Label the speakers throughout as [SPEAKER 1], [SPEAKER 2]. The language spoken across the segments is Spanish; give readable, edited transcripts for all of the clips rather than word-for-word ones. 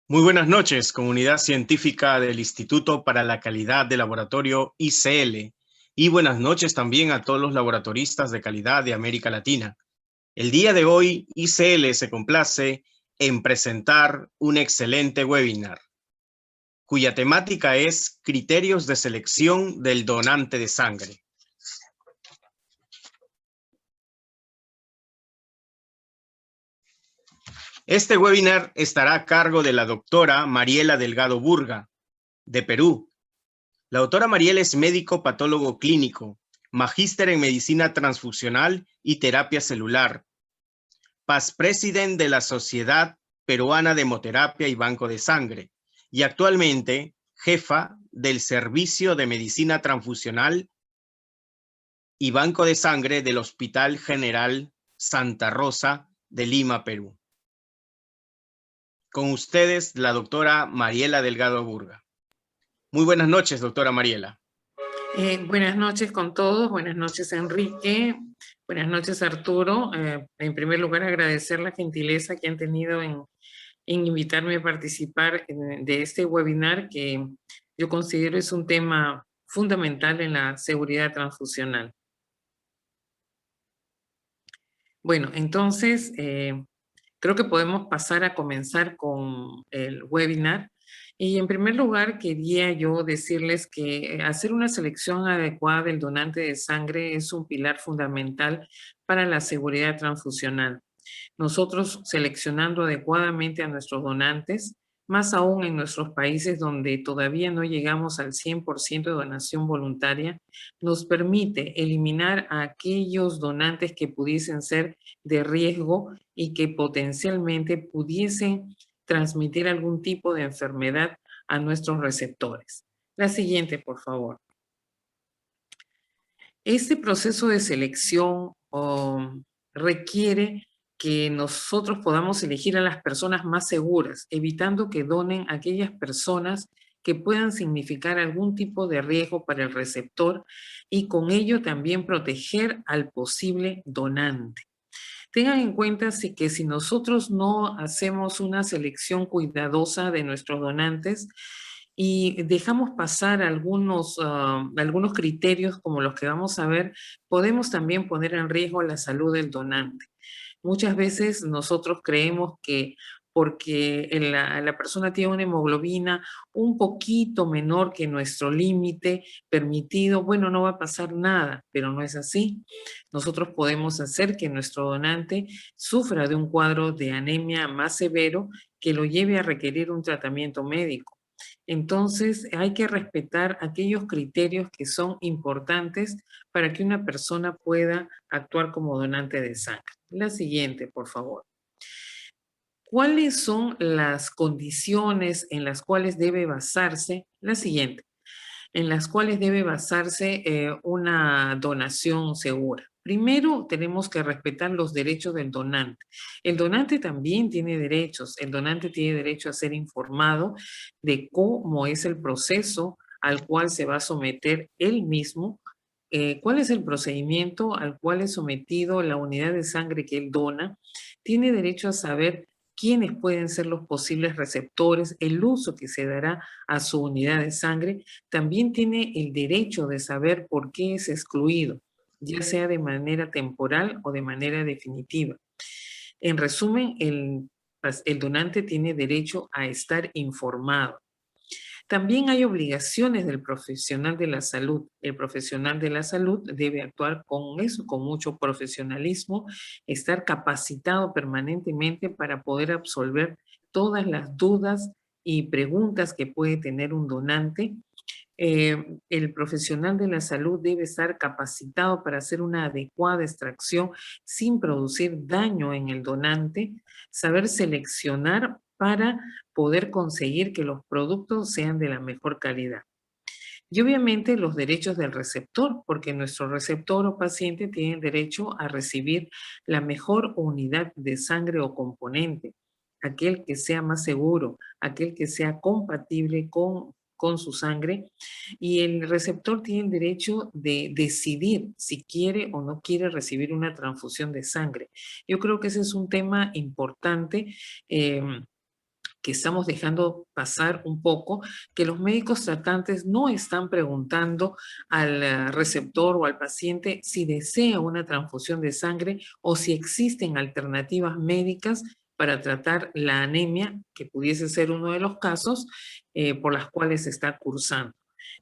[SPEAKER 1] Muy buenas noches, comunidad científica del Instituto para la Calidad de Laboratorio ICL. Y buenas noches también a todos los laboratoristas de calidad de América Latina. El día de hoy, ICL se complace en presentar un excelente webinar, cuya temática es criterios de selección del donante de sangre. Este webinar estará a cargo de la doctora Mariela Delgado Burga, de Perú. La doctora Mariela es médico patólogo clínico, magíster en medicina transfusional y terapia celular, past president de la Sociedad Peruana de Hemoterapia y Banco de Sangre, y actualmente jefa del Servicio de Medicina Transfusional y Banco de Sangre del Hospital General Santa Rosa de Lima, Perú. Con ustedes, la doctora Mariela Delgado Burga. Muy buenas noches, doctora Mariela.
[SPEAKER 2] Buenas noches con todos, buenas noches Enrique, buenas noches Arturo. En primer lugar agradecer la gentileza que han tenido en invitarme a participar de este webinar que yo considero es un tema fundamental en la seguridad transfusional. Bueno, entonces creo que podemos pasar a comenzar con el webinar. Y en primer lugar, quería yo decirles que hacer una selección adecuada del donante de sangre es un pilar fundamental para la seguridad transfusional. Nosotros seleccionando adecuadamente a nuestros donantes, más aún en nuestros países donde todavía no llegamos al 100% de donación voluntaria, nos permite eliminar a aquellos donantes que pudiesen ser de riesgo y que potencialmente pudiesen transmitir algún tipo de enfermedad a nuestros receptores. La siguiente, por favor. Este proceso de selección requiere que nosotros podamos elegir a las personas más seguras, evitando que donen aquellas personas que puedan significar algún tipo de riesgo para el receptor y con ello también proteger al posible donante. Tengan en cuenta que si nosotros no hacemos una selección cuidadosa de nuestros donantes y dejamos pasar algunos criterios como los que vamos a ver, podemos también poner en riesgo la salud del donante. Muchas veces nosotros creemos que porque la persona tiene una hemoglobina un poquito menor que nuestro límite permitido, bueno, no va a pasar nada, pero no es así. Nosotros podemos hacer que nuestro donante sufra de un cuadro de anemia más severo que lo lleve a requerir un tratamiento médico. Entonces, hay que respetar aquellos criterios que son importantes para que una persona pueda actuar como donante de sangre. La siguiente, por favor. ¿Cuáles son las condiciones en las cuales debe basarse? La siguiente, en las cuales debe basarse una donación segura. Primero, tenemos que respetar los derechos del donante. El donante también tiene derechos. El donante tiene derecho a ser informado de cómo es el proceso al cual se va a someter él mismo, cuál es el procedimiento al cual es sometido la unidad de sangre que él dona. Tiene derecho a saber quiénes pueden ser los posibles receptores, el uso que se dará a su unidad de sangre. También tiene el derecho de saber por qué es excluido, ya sea de manera temporal o de manera definitiva. En resumen, el donante tiene derecho a estar informado. También hay obligaciones del profesional de la salud. El profesional de la salud debe actuar con eso, con mucho profesionalismo, estar capacitado permanentemente para poder absolver todas las dudas y preguntas que puede tener un donante. El profesional de la salud debe estar capacitado para hacer una adecuada extracción sin producir daño en el donante, saber seleccionar para poder conseguir que los productos sean de la mejor calidad. Y obviamente los derechos del receptor, porque nuestro receptor o paciente tiene derecho a recibir la mejor unidad de sangre o componente, aquel que sea más seguro, aquel que sea compatible con su sangre, y el receptor tiene el derecho de decidir si quiere o no quiere recibir una transfusión de sangre. Yo creo que ese es un tema importante que estamos dejando pasar un poco, que los médicos tratantes no están preguntando al receptor o al paciente si desea una transfusión de sangre o si existen alternativas médicas para tratar la anemia, que pudiese ser uno de los casos por las cuales se está cursando.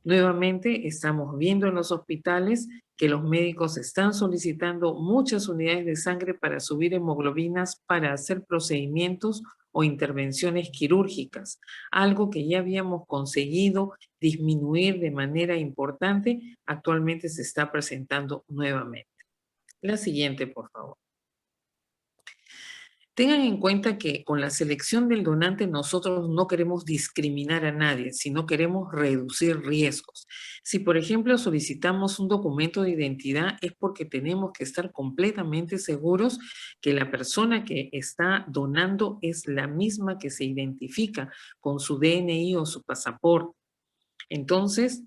[SPEAKER 2] Nuevamente, estamos viendo en los hospitales que los médicos están solicitando muchas unidades de sangre para subir hemoglobinas para hacer procedimientos o intervenciones quirúrgicas, algo que ya habíamos conseguido disminuir de manera importante, actualmente se está presentando nuevamente. La siguiente, por favor. Tengan en cuenta que con la selección del donante nosotros no queremos discriminar a nadie, sino queremos reducir riesgos. Si, por ejemplo, solicitamos un documento de identidad es porque tenemos que estar completamente seguros que la persona que está donando es la misma que se identifica con su DNI o su pasaporte. Entonces,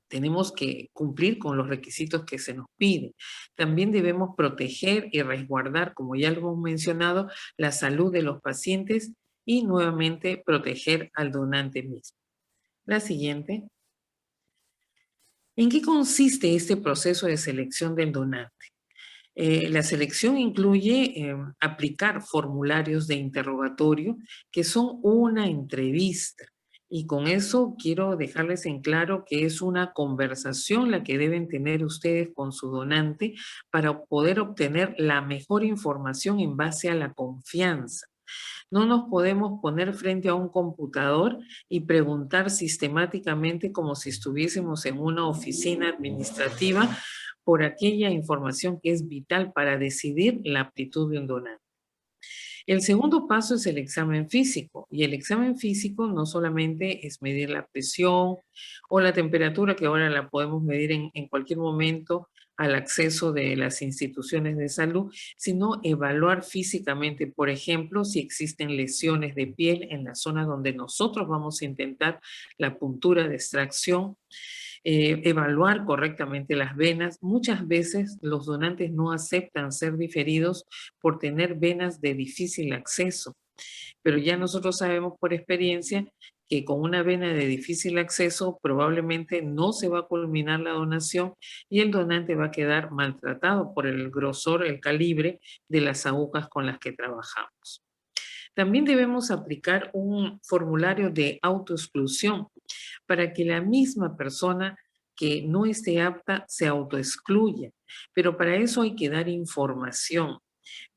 [SPEAKER 2] tenemos que cumplir con los requisitos que se nos piden. También debemos proteger y resguardar, como ya lo hemos mencionado, la salud de los pacientes y nuevamente proteger al donante mismo. La siguiente. ¿En qué consiste este proceso de selección del donante? La selección incluye aplicar formularios de interrogatorio que son una entrevista. Y con eso quiero dejarles en claro que es una conversación la que deben tener ustedes con su donante para poder obtener la mejor información en base a la confianza. No nos podemos poner frente a un computador y preguntar sistemáticamente como si estuviésemos en una oficina administrativa por aquella información que es vital para decidir la aptitud de un donante. El segundo paso es el examen físico, y el examen físico no solamente es medir la presión o la temperatura, que ahora la podemos medir en cualquier momento al acceso de las instituciones de salud, sino evaluar físicamente, por ejemplo, si existen lesiones de piel en la zona donde nosotros vamos a intentar la puntura de extracción, evaluar correctamente las venas. Muchas veces los donantes no aceptan ser diferidos por tener venas de difícil acceso, pero ya nosotros sabemos por experiencia que con una vena de difícil acceso probablemente no se va a culminar la donación y el donante va a quedar maltratado por el grosor, el calibre de las agujas con las que trabajamos. También debemos aplicar un formulario de autoexclusión para que la misma persona que no esté apta se autoexcluya. Pero para eso hay que dar información.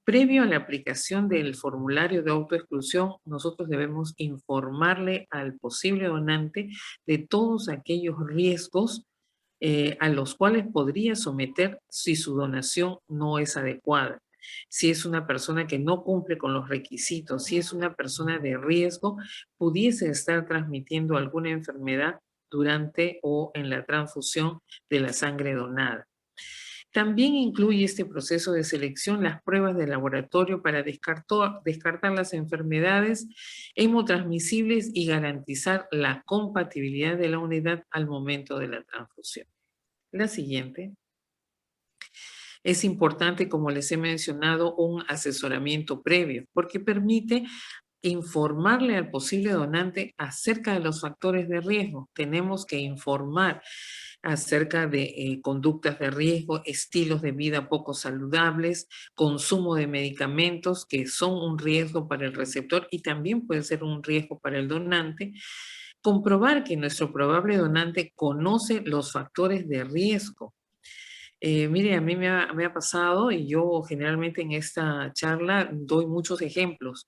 [SPEAKER 2] Previo a la aplicación del formulario de autoexclusión, nosotros debemos informarle al posible donante de todos aquellos riesgos a los cuales podría someter si su donación no es adecuada. Si es una persona que no cumple con los requisitos, si es una persona de riesgo, pudiese estar transmitiendo alguna enfermedad durante o en la transfusión de la sangre donada. También incluye este proceso de selección las pruebas de laboratorio para descartar las enfermedades hemotransmisibles y garantizar la compatibilidad de la unidad al momento de la transfusión. La siguiente. Es importante, como les he mencionado, un asesoramiento previo, porque permite informarle al posible donante acerca de los factores de riesgo. Tenemos que informar acerca de conductas de riesgo, estilos de vida poco saludables, consumo de medicamentos que son un riesgo para el receptor y también puede ser un riesgo para el donante. Comprobar que nuestro probable donante conoce los factores de riesgo. Mire, a mí me ha pasado y yo generalmente en esta charla doy muchos ejemplos.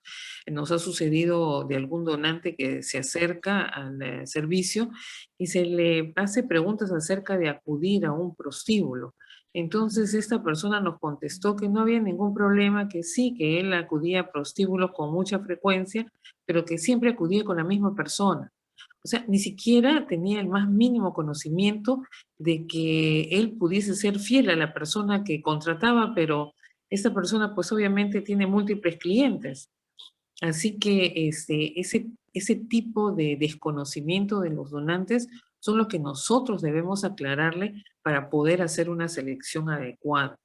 [SPEAKER 2] Nos ha sucedido de algún donante que se acerca al servicio y se le hace preguntas acerca de acudir a un prostíbulo. Entonces esta persona nos contestó que no había ningún problema, que sí, que él acudía a prostíbulos con mucha frecuencia, pero que siempre acudía con la misma persona. O sea, ni siquiera tenía el más mínimo conocimiento de que él pudiese ser fiel a la persona que contrataba, pero esta persona pues obviamente tiene múltiples clientes. Así que ese tipo de desconocimiento de los donantes son los que nosotros debemos aclararle para poder hacer una selección adecuada.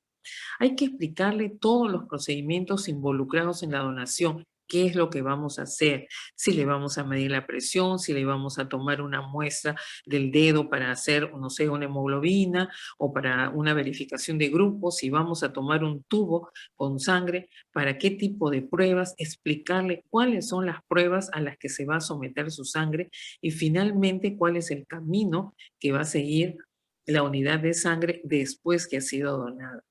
[SPEAKER 2] Hay que explicarle todos los procedimientos involucrados en la donación, qué es lo que vamos a hacer, si le vamos a medir la presión, si le vamos a tomar una muestra del dedo para hacer, no sé, una hemoglobina o para una verificación de grupos, si vamos a tomar un tubo con sangre, para qué tipo de pruebas, explicarle cuáles son las pruebas a las que se va a someter su sangre y finalmente cuál es el camino que va a seguir la unidad de sangre después que ha sido donada.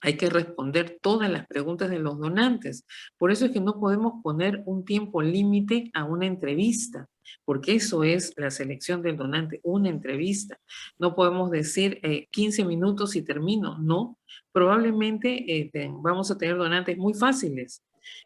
[SPEAKER 2] Hay que responder todas las preguntas de los donantes. Por eso es que no podemos poner un tiempo límite a una entrevista, porque eso es la selección del donante, una entrevista. No podemos decir 15 minutos y termino. No, probablemente vamos a tener donantes muy fáciles,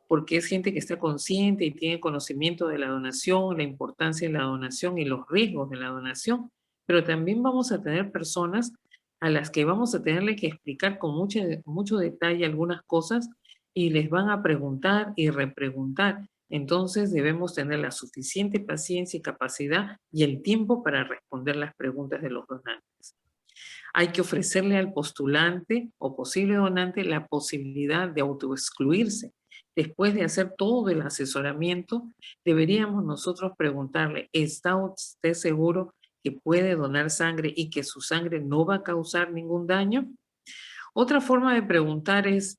[SPEAKER 2] porque es gente que está consciente y tiene conocimiento de la donación, la importancia de la donación y los riesgos de la donación. Pero también vamos a tener personas a las que vamos a tenerle que explicar con mucho detalle algunas cosas y les van a preguntar y repreguntar. Entonces debemos tener la suficiente paciencia y capacidad y el tiempo para responder las preguntas de los donantes. Hay que ofrecerle al postulante o posible donante la posibilidad de autoexcluirse. Después de hacer todo el asesoramiento, deberíamos nosotros preguntarle, ¿está usted seguro que puede donar sangre y que su sangre no va a causar ningún daño? Otra forma de preguntar es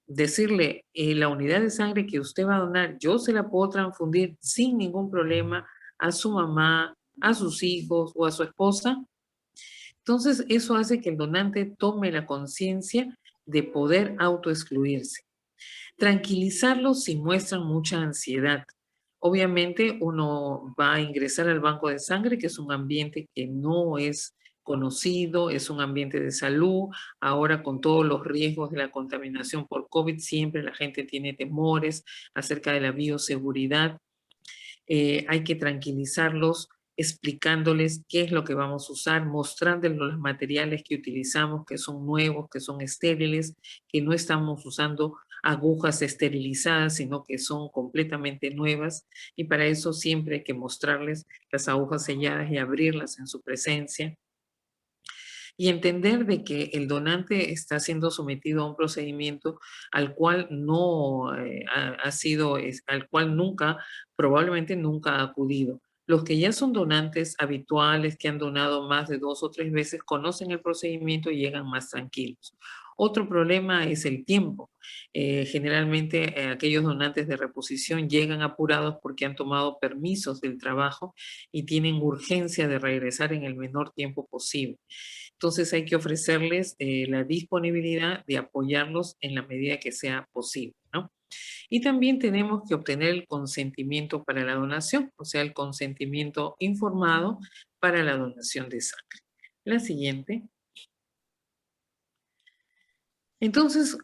[SPEAKER 2] decirle, la unidad de sangre que usted va a donar, yo se la puedo transfundir sin ningún problema a su mamá, a sus hijos o a su esposa. Entonces, eso hace que el donante tome la conciencia de poder autoexcluirse. Tranquilizarlos si muestran mucha ansiedad. Obviamente uno va a ingresar al banco de sangre, que es un ambiente que no es conocido, es un ambiente de salud. Ahora con todos los riesgos de la contaminación por COVID, siempre la gente tiene temores acerca de la bioseguridad. Hay que tranquilizarlos explicándoles qué es lo que vamos a usar, mostrándoles los materiales que utilizamos, que son nuevos, que son estériles, que no estamos usando agujas esterilizadas, sino que son completamente nuevas. Y para eso siempre hay que mostrarles las agujas selladas y abrirlas en su presencia. Y entender de que el donante está siendo sometido a un procedimiento al cual no al cual nunca, probablemente nunca ha acudido. Los que ya son donantes habituales, que han donado más de 2 o 3 veces, conocen el procedimiento y llegan más tranquilos. Otro problema es el tiempo. Generalmente aquellos donantes de reposición llegan apurados porque han tomado permisos del trabajo y tienen urgencia de regresar en el menor tiempo posible. Entonces hay que ofrecerles la disponibilidad de apoyarlos en la medida que sea posible, ¿no? Y también tenemos que obtener el consentimiento para la donación, o sea, el consentimiento informado para la donación de sangre. La siguiente. Entonces,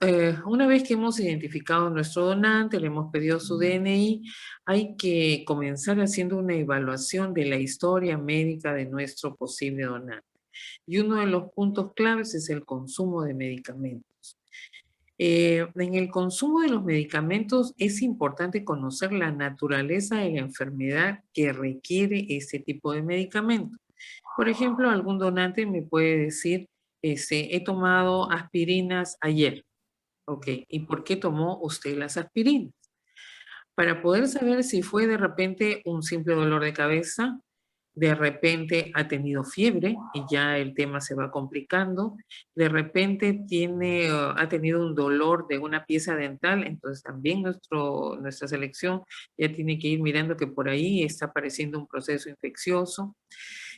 [SPEAKER 2] una vez que hemos identificado a nuestro donante, le hemos pedido su DNI, hay que comenzar haciendo una evaluación de la historia médica de nuestro posible donante. Y uno de los puntos claves es el consumo de medicamentos. En el consumo de los medicamentos es importante conocer la naturaleza de la enfermedad que requiere este tipo de medicamento. Por ejemplo, algún donante me puede decir, he tomado aspirinas ayer. Ok, ¿y por qué tomó usted las aspirinas? Para poder saber si fue de repente un simple dolor de cabeza, de repente ha tenido fiebre y ya el tema se va complicando, de repente ha tenido un dolor de una pieza dental, entonces también nuestra selección ya tiene que ir mirando que por ahí está apareciendo un proceso infeccioso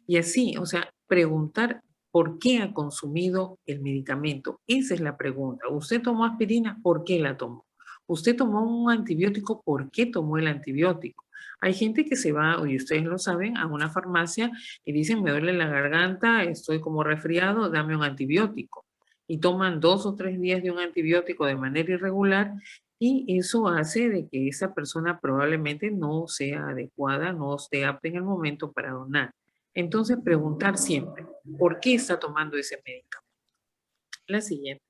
[SPEAKER 2] y así, o sea, preguntar por qué ha consumido el medicamento. Esa es la pregunta. ¿Usted tomó aspirina? ¿Por qué la tomó? ¿Usted tomó un antibiótico? ¿Por qué tomó el antibiótico? Hay gente que se va, y ustedes lo saben, a una farmacia y dicen, me duele la garganta, estoy como resfriado, dame un antibiótico. Y toman 2 o 3 días de un antibiótico de manera irregular y eso hace de que esa persona probablemente no sea adecuada, no esté apta en el momento para donar. Entonces, preguntar siempre, ¿por qué está tomando ese medicamento? La siguiente.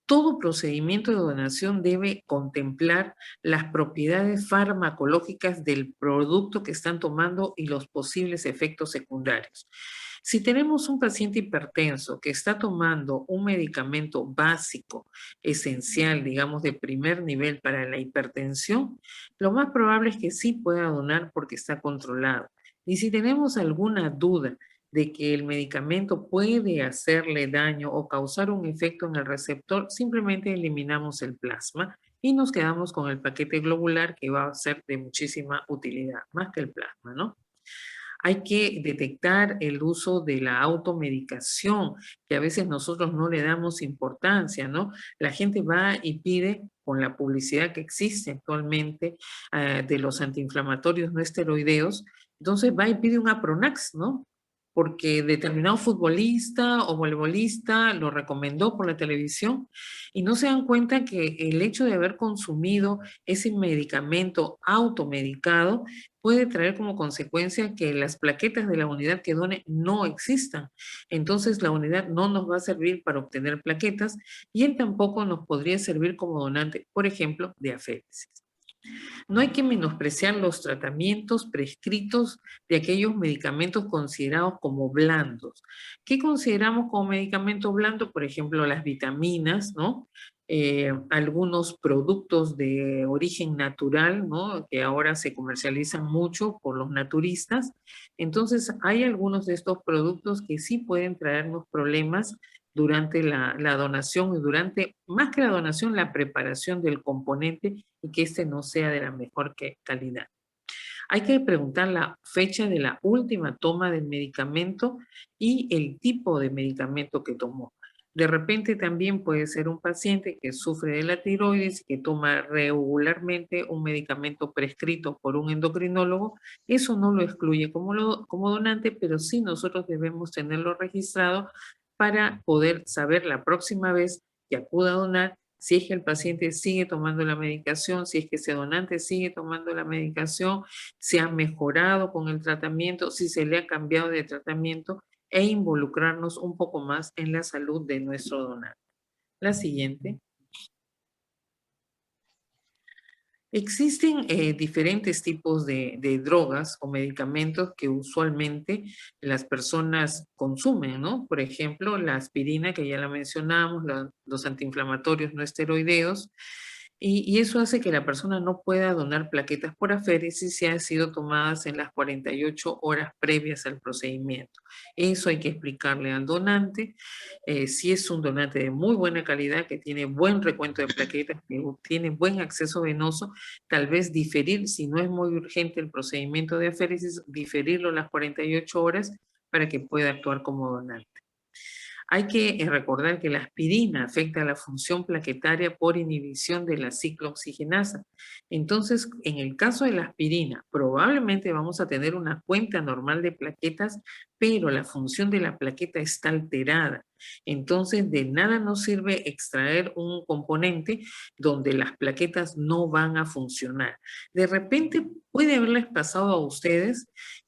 [SPEAKER 2] Todo procedimiento de donación debe contemplar las propiedades farmacológicas del producto que están tomando y los posibles efectos secundarios. Si tenemos un paciente hipertenso que está tomando un medicamento básico, esencial, digamos, de primer nivel para la hipertensión, lo más probable es que sí pueda donar porque está controlado. Y si tenemos alguna duda de que el medicamento puede hacerle daño o causar un efecto en el receptor, simplemente eliminamos el plasma y nos quedamos con el paquete globular, que va a ser de muchísima utilidad, más que el plasma, ¿no? Hay que detectar el uso de la automedicación, que a veces nosotros no le damos importancia, ¿no? La gente va y pide, con la publicidad que existe actualmente de los antiinflamatorios no esteroideos, entonces va y pide un Apronax, ¿no? Porque determinado futbolista o voleibolista lo recomendó por la televisión y no se dan cuenta que el hecho de haber consumido ese medicamento automedicado puede traer como consecuencia que las plaquetas de la unidad que done no existan. Entonces la unidad no nos va a servir para obtener plaquetas y él tampoco nos podría servir como donante, por ejemplo, de aféresis. No hay que menospreciar los tratamientos prescritos de aquellos medicamentos considerados como blandos. ¿Qué consideramos como medicamento blando? Por ejemplo, las vitaminas, ¿no? Algunos productos de origen natural, ¿no? Que ahora se comercializan mucho por los naturistas. Entonces, hay algunos de estos productos que sí pueden traernos problemas durante la donación y durante, más que la donación, la preparación del componente y que este no sea de la mejor calidad. Hay que preguntar la fecha de la última toma del medicamento y el tipo de medicamento que tomó. De repente también puede ser un paciente que sufre de la tiroides, que toma regularmente un medicamento prescrito por un endocrinólogo. Eso no lo excluye como donante, pero sí nosotros debemos tenerlo registrado para poder saber la próxima vez que acuda a donar si es que el paciente sigue tomando la medicación, si es que ese donante sigue tomando la medicación, si ha mejorado con el tratamiento, si se le ha cambiado de tratamiento e involucrarnos un poco más en la salud de nuestro donante. La siguiente. Existen diferentes tipos de drogas o medicamentos que usualmente las personas consumen, ¿no? Por ejemplo, la aspirina, que ya la mencionamos, los antiinflamatorios no esteroideos, y eso hace que la persona no pueda donar plaquetas por aféresis si han sido tomadas en las 48 horas previas al procedimiento. Eso hay que explicarle al donante. Si es un donante de muy buena calidad, que tiene buen recuento de plaquetas, que tiene buen acceso venoso, tal vez diferir, si no es muy urgente el procedimiento de aféresis, diferirlo las 48 horas para que pueda actuar como donante. Hay que recordar que la aspirina afecta a la función plaquetaria por inhibición de la ciclooxigenasa. Entonces, en el caso de la aspirina, probablemente vamos a tener una cuenta normal de plaquetas, pero la función de la plaqueta está alterada. Entonces, de nada nos sirve extraer un componente donde las plaquetas no van a funcionar. De repente puede haberles pasado a ustedes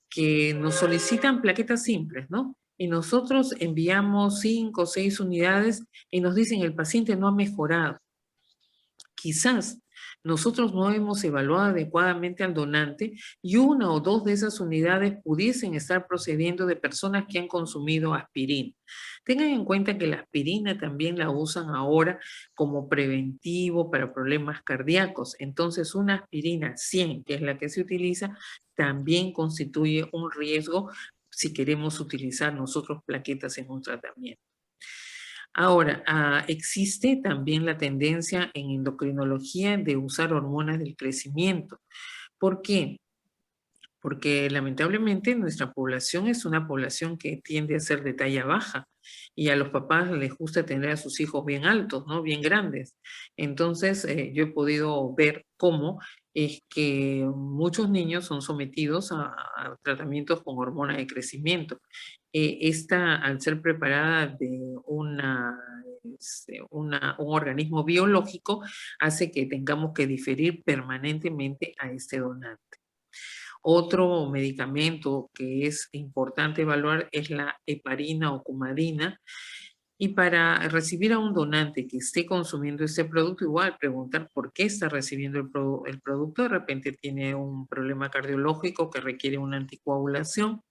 [SPEAKER 2] que nos solicitan plaquetas simples, ¿no? Y nosotros enviamos 5 o 6 unidades y nos dicen el paciente no ha mejorado. Quizás nosotros no hemos evaluado adecuadamente al donante y 1 o 2 de esas unidades pudiesen estar procediendo de personas que han consumido aspirina. Tengan en cuenta que la aspirina también la usan ahora como preventivo para problemas cardíacos. Entonces, una aspirina 100, que es la que se utiliza, también constituye un riesgo si queremos utilizar nosotros plaquetas en un tratamiento. Ahora, existe también la tendencia en endocrinología de usar hormonas del crecimiento. ¿Por qué? Porque lamentablemente nuestra población es una población que tiende a ser de talla baja y a los papás les gusta tener a sus hijos bien altos, ¿no? Bien grandes. Entonces, yo he podido ver cómo es que muchos niños son sometidos a tratamientos con hormonas de crecimiento. Esta, al ser preparada de un organismo biológico, hace que tengamos que diferir permanentemente a este donante. Otro medicamento que es importante evaluar es la heparina o cumarina. Y para recibir a un donante que esté consumiendo este producto, igual preguntar por qué está recibiendo el producto. De repente tiene un problema cardiológico que requiere una anticoagulación.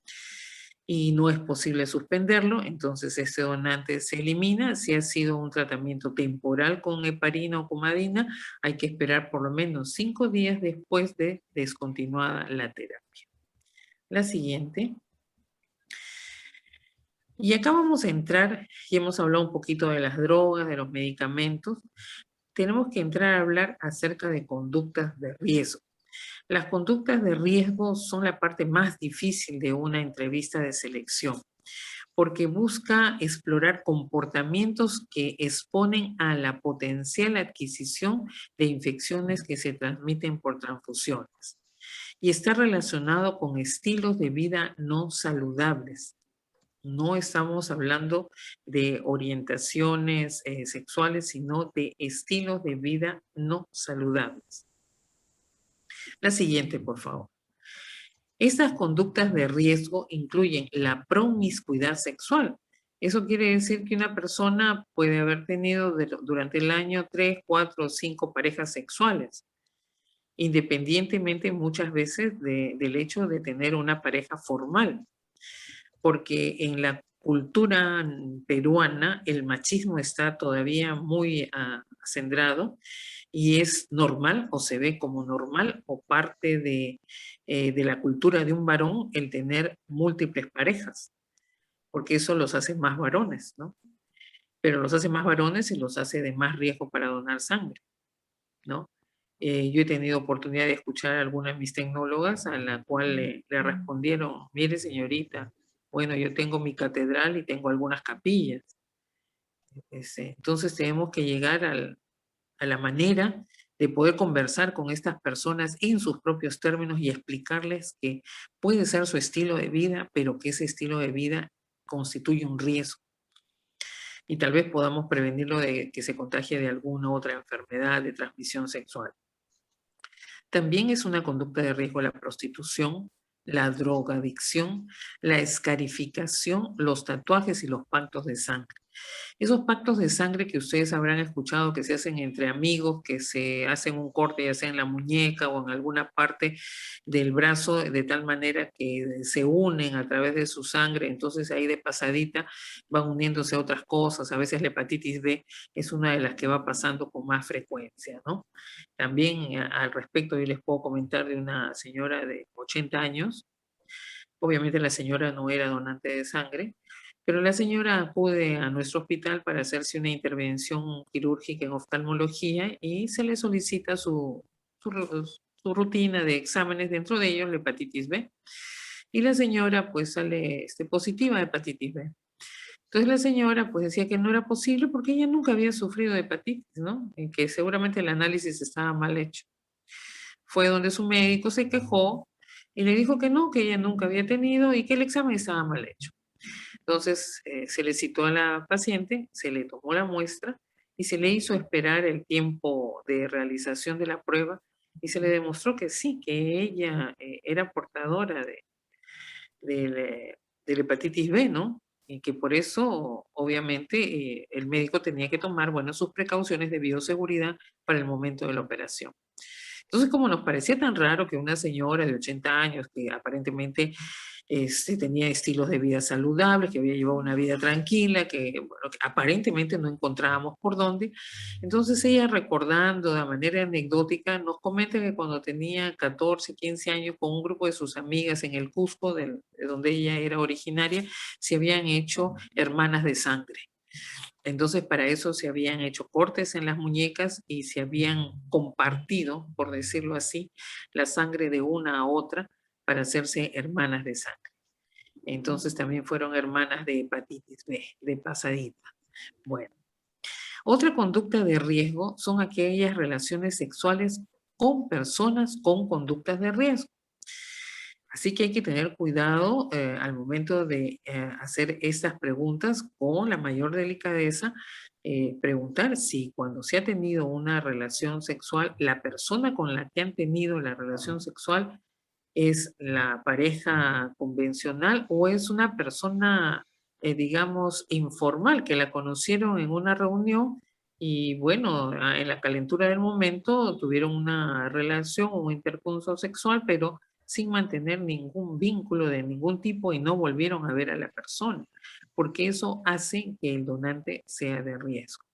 [SPEAKER 2] y no es posible suspenderlo, entonces ese donante se elimina. Si ha sido un tratamiento temporal con heparina o comadina, hay que esperar por lo menos 5 días después de descontinuada la terapia. La siguiente. Y acá vamos a entrar, y hemos hablado un poquito de las drogas, de los medicamentos. Tenemos que entrar a hablar acerca de conductas de riesgo. Las conductas de riesgo son la parte más difícil de una entrevista de selección, porque busca explorar comportamientos que exponen a la potencial adquisición de infecciones que se transmiten por transfusiones. Y está relacionado con estilos de vida no saludables. No estamos hablando de orientaciones sexuales, sino de estilos de vida no saludables. La siguiente, por favor. Estas conductas de riesgo incluyen la promiscuidad sexual. Eso quiere decir que una persona puede haber tenido durante el año 3, 4 o 5 parejas sexuales, independientemente muchas veces del hecho de tener una pareja formal, porque en la cultura peruana el machismo está todavía muy acendrado y es normal o se ve como normal o parte de la cultura de un varón el tener múltiples parejas, porque eso los hace más varones, ¿no? Pero los hace más varones y los hace de más riesgo para donar sangre, ¿no? Yo he tenido oportunidad de escuchar a algunas de mis tecnólogas a la cual le respondieron, mire señorita, bueno, yo tengo mi catedral y tengo algunas capillas. Entonces tenemos que llegar a la manera de poder conversar con estas personas en sus propios términos y explicarles que puede ser su estilo de vida, pero que ese estilo de vida constituye un riesgo. Y tal vez podamos prevenirlo de que se contagie de alguna otra enfermedad de transmisión sexual. También es una conducta de riesgo la prostitución, la drogadicción, la escarificación, los tatuajes y los pactos de sangre. Esos pactos de sangre que ustedes habrán escuchado que se hacen entre amigos, que se hacen un corte ya sea en la muñeca o en alguna parte del brazo, de tal manera que se unen a través de su sangre, entonces ahí de pasadita van uniéndose otras cosas. A veces la hepatitis B es una de las que va pasando con más frecuencia, ¿no? También al respecto yo les puedo comentar de una señora de 80 años. Obviamente la señora no era donante de sangre, pero la señora acude a nuestro hospital para hacerse una intervención quirúrgica en oftalmología y se le solicita su rutina de exámenes, dentro de ellos la hepatitis B. Y la señora pues sale positiva de hepatitis B. Entonces la señora pues decía que no era posible porque ella nunca había sufrido de hepatitis, ¿no? Y que seguramente el análisis estaba mal hecho. Fue donde su médico se quejó y le dijo que no, que ella nunca había tenido y que el examen estaba mal hecho. Entonces se le citó a la paciente, se le tomó la muestra y se le hizo esperar el tiempo de realización de la prueba y se le demostró que sí, que ella era portadora de la hepatitis B, ¿no? Y que por eso, obviamente, el médico tenía que tomar, bueno, sus precauciones de bioseguridad para el momento de la operación. Entonces, como nos parecía tan raro que una señora de 80 años, que aparentemente tenía estilos de vida saludables, que había llevado una vida tranquila, bueno, que aparentemente no encontrábamos por dónde. Entonces ella, recordando de manera anecdótica, nos comenta que cuando tenía 14, 15 años, con un grupo de sus amigas en el Cusco, de donde ella era originaria, se habían hecho hermanas de sangre. Entonces, para eso se habían hecho cortes en las muñecas y se habían compartido, por decirlo así, la sangre de una a otra para hacerse hermanas de sangre. Entonces también fueron hermanas de hepatitis B, de pasadita. Bueno, otra conducta de riesgo son aquellas relaciones sexuales con personas con conductas de riesgo. Así que hay que tener cuidado al momento de hacer estas preguntas con la mayor delicadeza. Preguntar si cuando se ha tenido una relación sexual, la persona con la que han tenido la relación sexual es la pareja convencional o es una persona, digamos, informal, que la conocieron en una reunión y bueno, en la calentura del momento tuvieron una relación o un intercurso sexual, pero sin mantener ningún vínculo de ningún tipo y no volvieron a ver a la persona, porque eso hace que el donante sea de riesgo.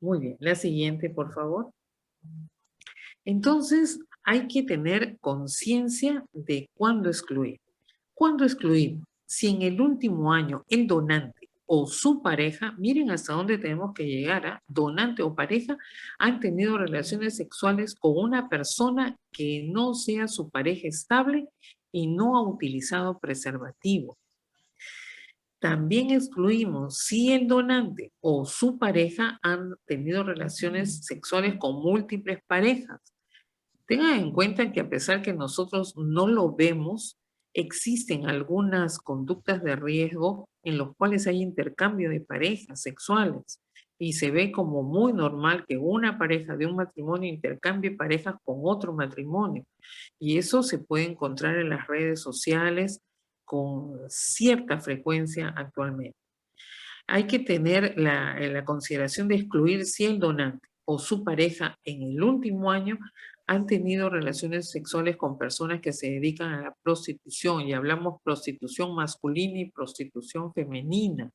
[SPEAKER 2] Muy bien, la siguiente, por favor. Entonces, hay que tener conciencia de cuándo excluir. ¿Cuándo excluir? Si en el último año el donante o su pareja, miren hasta dónde tenemos que llegar, ¿ah? Donante o pareja han tenido relaciones sexuales con una persona que no sea su pareja estable y no ha utilizado preservativo. También excluimos si el donante o su pareja han tenido relaciones sexuales con múltiples parejas. Tengan en cuenta que a pesar que nosotros no lo vemos, existen algunas conductas de riesgo en los cuales hay intercambio de parejas sexuales y se ve como muy normal que una pareja de un matrimonio intercambie parejas con otro matrimonio. Y eso se puede encontrar en las redes sociales con cierta frecuencia actualmente. Hay que tener la consideración de excluir si el donante o su pareja en el último año han tenido relaciones sexuales con personas que se dedican a la prostitución, y hablamos prostitución masculina y prostitución femenina.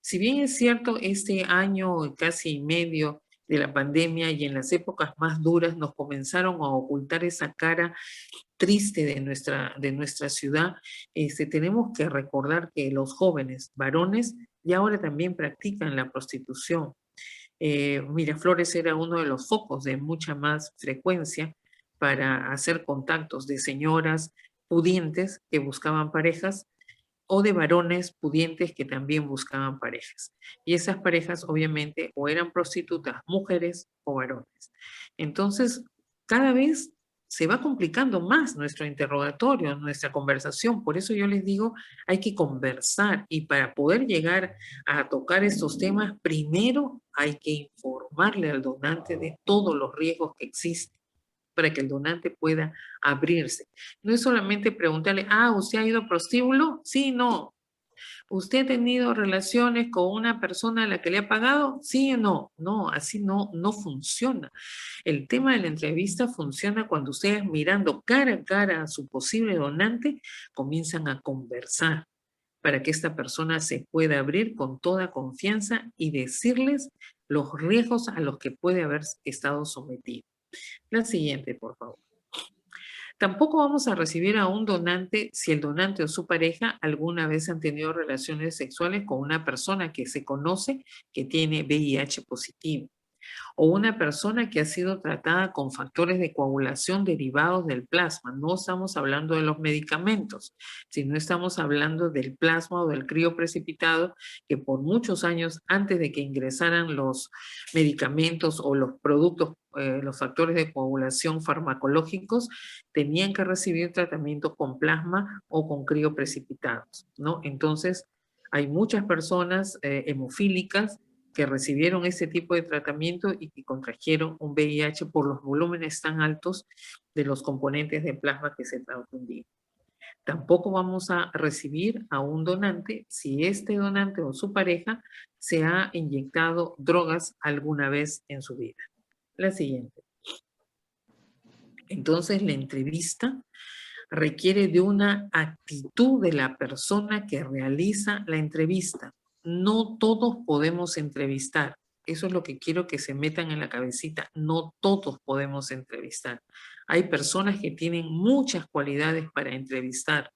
[SPEAKER 2] Si bien es cierto, este año casi y medio de la pandemia y en las épocas más duras nos comenzaron a ocultar esa cara triste de nuestra ciudad, tenemos que recordar que los jóvenes varones ya ahora también practican la prostitución. Miraflores era uno de los focos de mucha más frecuencia para hacer contactos de señoras pudientes que buscaban parejas o de varones pudientes que también buscaban parejas. Y esas parejas obviamente o eran prostitutas, mujeres o varones. Entonces, cada vez se va complicando más nuestro interrogatorio, nuestra conversación. Por eso yo les digo, hay que conversar, y para poder llegar a tocar estos temas, primero hay que informarle al donante de todos los riesgos que existen para que el donante pueda abrirse. No es solamente preguntarle, ¿usted ha ido a prostíbulo? Sí, no. ¿Usted ha tenido relaciones con una persona a la que le ha pagado? Sí o no. No, así no funciona. El tema de la entrevista funciona cuando ustedes, mirando cara a cara a su posible donante, comienzan a conversar para que esta persona se pueda abrir con toda confianza y decirles los riesgos a los que puede haber estado sometido. La siguiente, por favor. Tampoco vamos a recibir a un donante si el donante o su pareja alguna vez han tenido relaciones sexuales con una persona que se conoce que tiene VIH positivo, o una persona que ha sido tratada con factores de coagulación derivados del plasma. No estamos hablando de los medicamentos, sino estamos hablando del plasma o del crioprecipitado, que por muchos años antes de que ingresaran los medicamentos o los productos, los factores de coagulación farmacológicos, tenían que recibir tratamiento con plasma o con crioprecipitados, ¿no? Entonces, hay muchas personas hemofílicas que recibieron ese tipo de tratamiento y que contrajeron un VIH por los volúmenes tan altos de los componentes de plasma que se transfundían. Tampoco vamos a recibir a un donante si este donante o su pareja se ha inyectado drogas alguna vez en su vida. La siguiente. Entonces, la entrevista requiere de una actitud de la persona que realiza la entrevista. No todos podemos entrevistar. Eso es lo que quiero que se metan en la cabecita. No todos podemos entrevistar. Hay personas que tienen muchas cualidades para entrevistar.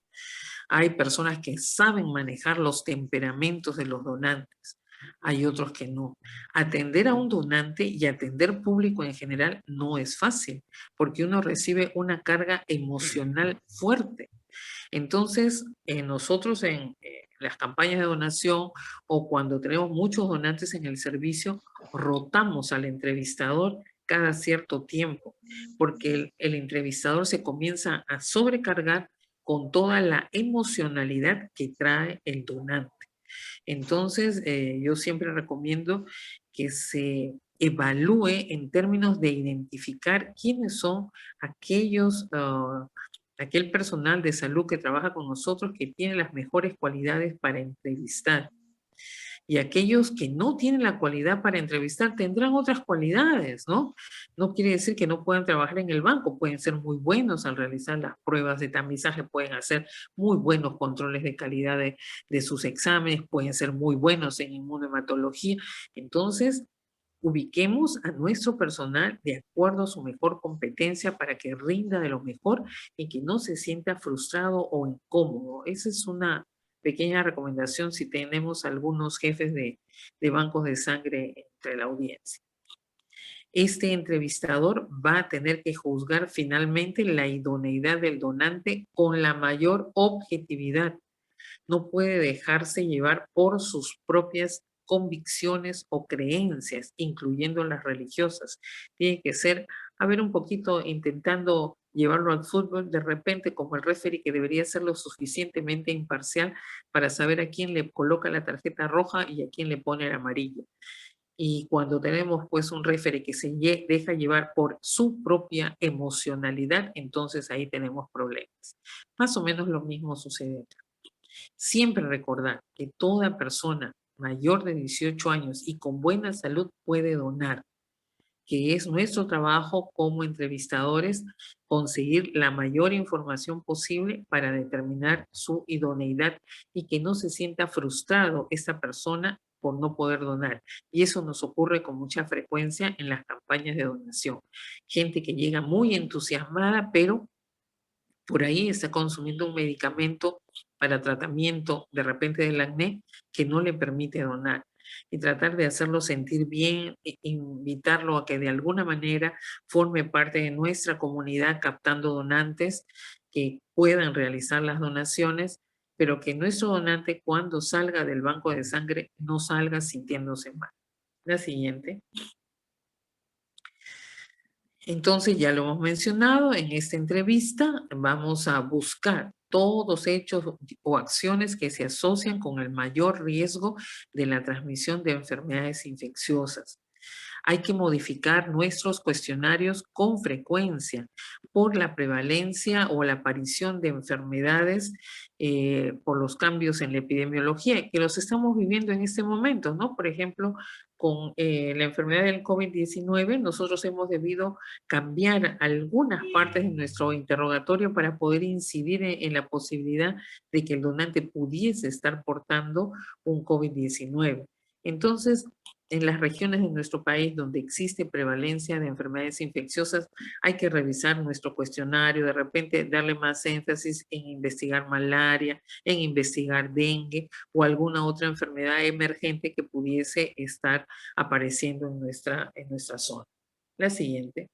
[SPEAKER 2] Hay personas que saben manejar los temperamentos de los donantes. Hay otros que no. Atender a un donante y atender público en general no es fácil, porque uno recibe una carga emocional fuerte. Entonces, nosotros en las campañas de donación o cuando tenemos muchos donantes en el servicio, rotamos al entrevistador cada cierto tiempo, porque el entrevistador se comienza a sobrecargar con toda la emocionalidad que trae el donante. Entonces, yo siempre recomiendo que se evalúe en términos de identificar quiénes son aquellos, aquel personal de salud que trabaja con nosotros que tiene las mejores cualidades para entrevistar. Y aquellos que no tienen la cualidad para entrevistar tendrán otras cualidades, ¿no? No quiere decir que no puedan trabajar en el banco, pueden ser muy buenos al realizar las pruebas de tamizaje, pueden hacer muy buenos controles de calidad de sus exámenes, pueden ser muy buenos en inmunohematología. Entonces, ubiquemos a nuestro personal de acuerdo a su mejor competencia para que rinda de lo mejor y que no se sienta frustrado o incómodo. Esa es una pequeña recomendación si tenemos algunos jefes de bancos de sangre entre la audiencia. Este entrevistador va a tener que juzgar finalmente la idoneidad del donante con la mayor objetividad. No puede dejarse llevar por sus propias convicciones o creencias, incluyendo las religiosas. Tiene que ser, a ver, un poquito intentando llevarlo al fútbol, de repente como el referee que debería ser lo suficientemente imparcial para saber a quién le coloca la tarjeta roja y a quién le pone el amarillo. Y cuando tenemos pues un referee que se deja llevar por su propia emocionalidad, entonces ahí tenemos problemas. Más o menos lo mismo sucede acá. Siempre recordar que toda persona mayor de 18 años y con buena salud puede donar, que es nuestro trabajo como entrevistadores conseguir la mayor información posible para determinar su idoneidad y que no se sienta frustrado esta persona por no poder donar. Y eso nos ocurre con mucha frecuencia en las campañas de donación. Gente que llega muy entusiasmada, pero por ahí está consumiendo un medicamento para tratamiento de repente del acné que no le permite donar. Y tratar de hacerlo sentir bien, invitarlo a que de alguna manera forme parte de nuestra comunidad captando donantes que puedan realizar las donaciones, pero que nuestro donante cuando salga del banco de sangre no salga sintiéndose mal. La siguiente. Entonces, ya lo hemos mencionado, en esta entrevista vamos a buscar todos hechos o acciones que se asocian con el mayor riesgo de la transmisión de enfermedades infecciosas. Hay que modificar nuestros cuestionarios con frecuencia por la prevalencia o la aparición de enfermedades por los cambios en la epidemiología, que los estamos viviendo en este momento, ¿no? Por ejemplo, con la enfermedad del COVID-19, nosotros hemos debido cambiar algunas partes de nuestro interrogatorio para poder incidir en la posibilidad de que el donante pudiese estar portando un COVID-19. Entonces, en las regiones de nuestro país donde existe prevalencia de enfermedades infecciosas, hay que revisar nuestro cuestionario, de repente darle más énfasis en investigar malaria, en investigar dengue o alguna otra enfermedad emergente que pudiese estar apareciendo en nuestra zona. La siguiente.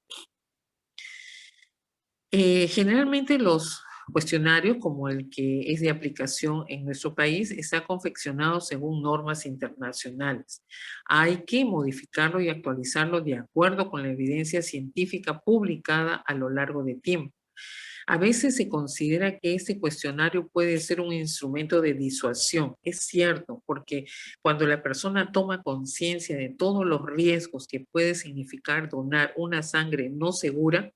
[SPEAKER 2] Generalmente los cuestionarios, como el que es de aplicación en nuestro país, está confeccionado según normas internacionales. Hay que modificarlo y actualizarlo de acuerdo con la evidencia científica publicada a lo largo de tiempo. A veces se considera que este cuestionario puede ser un instrumento de disuasión. Es cierto, porque cuando la persona toma conciencia de todos los riesgos que puede significar donar una sangre no segura,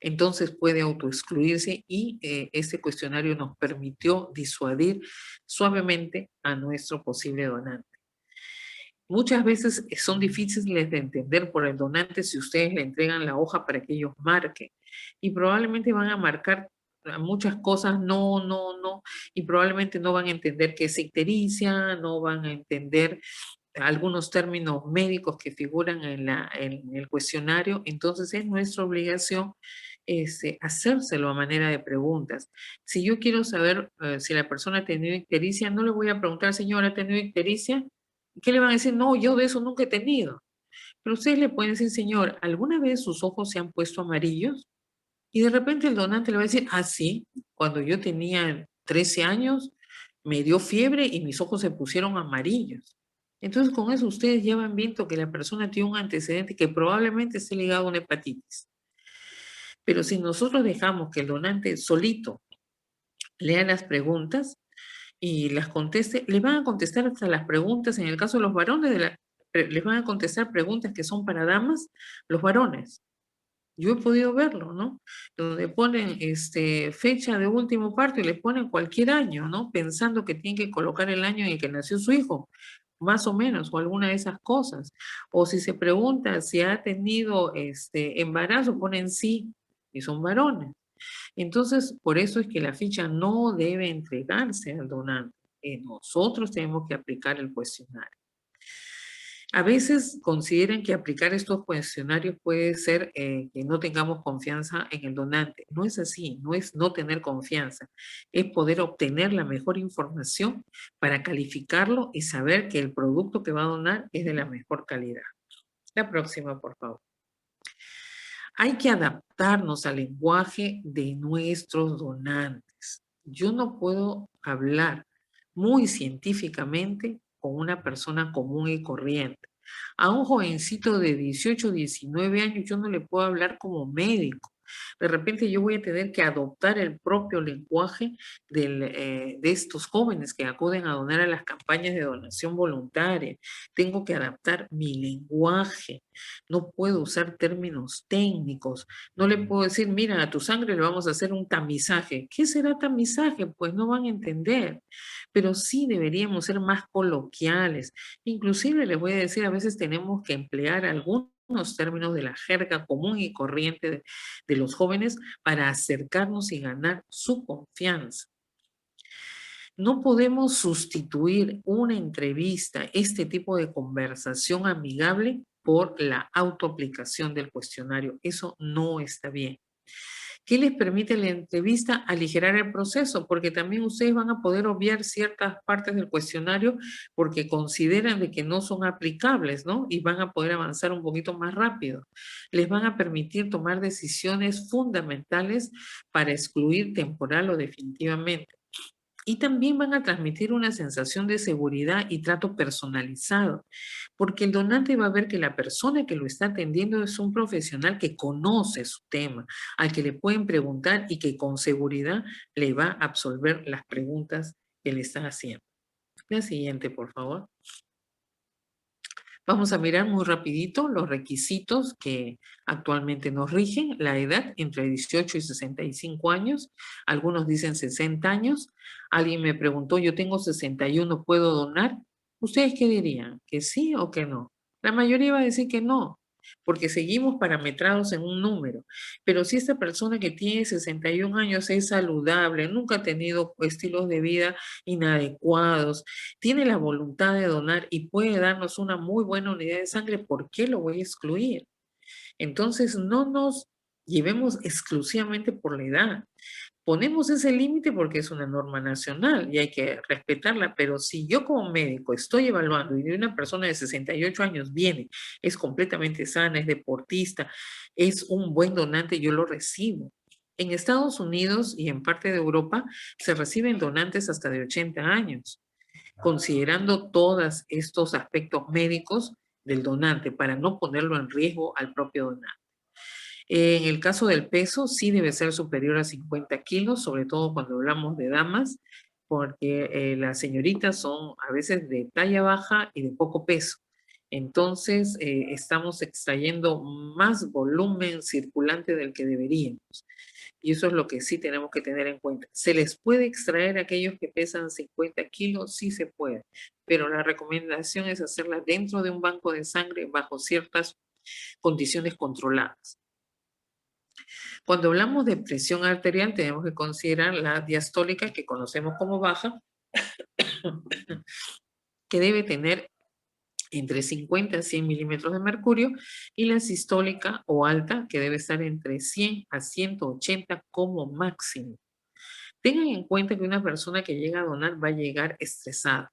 [SPEAKER 2] entonces puede autoexcluirse y este cuestionario nos permitió disuadir suavemente a nuestro posible donante. Muchas veces son difíciles de entender por el donante si ustedes le entregan la hoja para que ellos marquen y probablemente van a marcar muchas cosas no, y probablemente no van a entender qué es ictericia, no van a entender algunos términos médicos que figuran en el cuestionario, entonces es nuestra obligación hacérselo a manera de preguntas. Si yo quiero saber si la persona ha tenido ictericia, no le voy a preguntar, señora, ¿ha tenido ictericia? ¿Qué le van a decir? No, yo de eso nunca he tenido. Pero ustedes le pueden decir, señor, ¿alguna vez sus ojos se han puesto amarillos? Y de repente el donante le va a decir, ah, sí, cuando yo tenía 13 años, me dio fiebre y mis ojos se pusieron amarillos. Entonces, con eso ustedes ya van viendo que la persona tiene un antecedente que probablemente esté ligado a una hepatitis. Pero si nosotros dejamos que el donante solito lea las preguntas y las conteste, le van a contestar hasta las preguntas, en el caso de los varones, les van a contestar preguntas que son para damas, los varones. Yo he podido verlo, ¿no? Donde ponen fecha de último parto y le ponen cualquier año, ¿no? Pensando que tienen que colocar el año en el que nació su hijo, más o menos, o alguna de esas cosas. O si se pregunta si ha tenido embarazo, ponen sí, y son varones. Entonces, por eso es que la ficha no debe entregarse al donante. Nosotros tenemos que aplicar el cuestionario. A veces consideran que aplicar estos cuestionarios puede ser que no tengamos confianza en el donante. No es así, no es no tener confianza, es poder obtener la mejor información para calificarlo y saber que el producto que va a donar es de la mejor calidad. La próxima, por favor. Hay que adaptarnos al lenguaje de nuestros donantes. Yo no puedo hablar muy científicamente con una persona común y corriente. A un jovencito de 18, 19 años yo no le puedo hablar como médico. De repente yo voy a tener que adoptar el propio lenguaje de estos jóvenes que acuden a donar a las campañas de donación voluntaria. Tengo que adaptar mi lenguaje. No puedo usar términos técnicos. No le puedo decir, mira, a tu sangre le vamos a hacer un tamizaje. ¿Qué será tamizaje? Pues no van a entender. Pero sí deberíamos ser más coloquiales. Inclusive les voy a decir, a veces tenemos que emplear algunos términos de la jerga común y corriente de los jóvenes para acercarnos y ganar su confianza. No podemos sustituir una entrevista, este tipo de conversación amigable, por la autoaplicación del cuestionario. Eso no está bien. ¿Qué les permite la entrevista? Aligerar el proceso, porque también ustedes van a poder obviar ciertas partes del cuestionario porque consideran de que no son aplicables, ¿no? Y van a poder avanzar un poquito más rápido. Les van a permitir tomar decisiones fundamentales para excluir temporal o definitivamente. Y también van a transmitir una sensación de seguridad y trato personalizado, porque el donante va a ver que la persona que lo está atendiendo es un profesional que conoce su tema, al que le pueden preguntar y que con seguridad le va a absolver las preguntas que le están haciendo. La siguiente, por favor. Vamos a mirar muy rapidito los requisitos que actualmente nos rigen. La edad entre 18 y 65 años. Algunos dicen 60 años. Alguien me preguntó, yo tengo 61, ¿puedo donar? ¿Ustedes qué dirían? ¿Que sí o que no? La mayoría va a decir que no, porque seguimos parametrados en un número. Pero si esta persona que tiene 61 años es saludable, nunca ha tenido estilos de vida inadecuados, tiene la voluntad de donar y puede darnos una muy buena unidad de sangre, ¿por qué lo voy a excluir? Entonces, no nos llevemos exclusivamente por la edad. Ponemos ese límite porque es una norma nacional y hay que respetarla, pero si yo como médico estoy evaluando y una persona de 68 años viene, es completamente sana, es deportista, es un buen donante, yo lo recibo. En Estados Unidos y en parte de Europa se reciben donantes hasta de 80 años, considerando todos estos aspectos médicos del donante para no ponerlo en riesgo al propio donante. En el caso del peso, sí debe ser superior a 50 kilos, sobre todo cuando hablamos de damas, porque las señoritas son a veces de talla baja y de poco peso. Entonces, estamos extrayendo más volumen circulante del que deberíamos. Y eso es lo que sí tenemos que tener en cuenta. ¿Se les puede extraer a aquellos que pesan 50 kilos? Sí se puede, pero la recomendación es hacerla dentro de un banco de sangre bajo ciertas condiciones controladas. Cuando hablamos de presión arterial, tenemos que considerar la diastólica, que conocemos como baja, que debe tener entre 50 a 100 milímetros de mercurio, y la sistólica o alta, que debe estar entre 100 a 180 como máximo. Tengan en cuenta que una persona que llega a donar va a llegar estresada.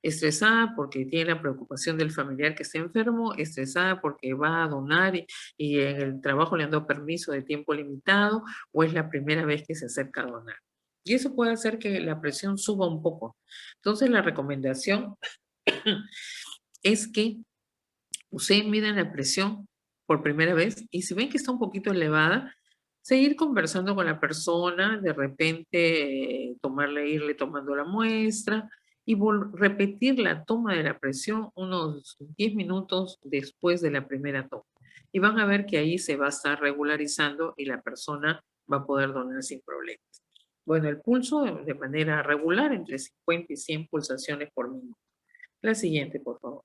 [SPEAKER 2] Estresada porque tiene la preocupación del familiar que está enfermo, estresada porque va a donar y en el trabajo le han dado permiso de tiempo limitado o es la primera vez que se acerca a donar. Y eso puede hacer que la presión suba un poco. Entonces la recomendación es que ustedes midan la presión por primera vez y si ven que está un poquito elevada, seguir conversando con la persona, de repente irle tomando la muestra y repetir la toma de la presión unos 10 minutos después de la primera toma. y van a ver que ahí se va a estar regularizando y la persona va a poder donar sin problemas. Bueno, el pulso de manera regular, entre 50 y 100 pulsaciones por minuto. La siguiente, por favor.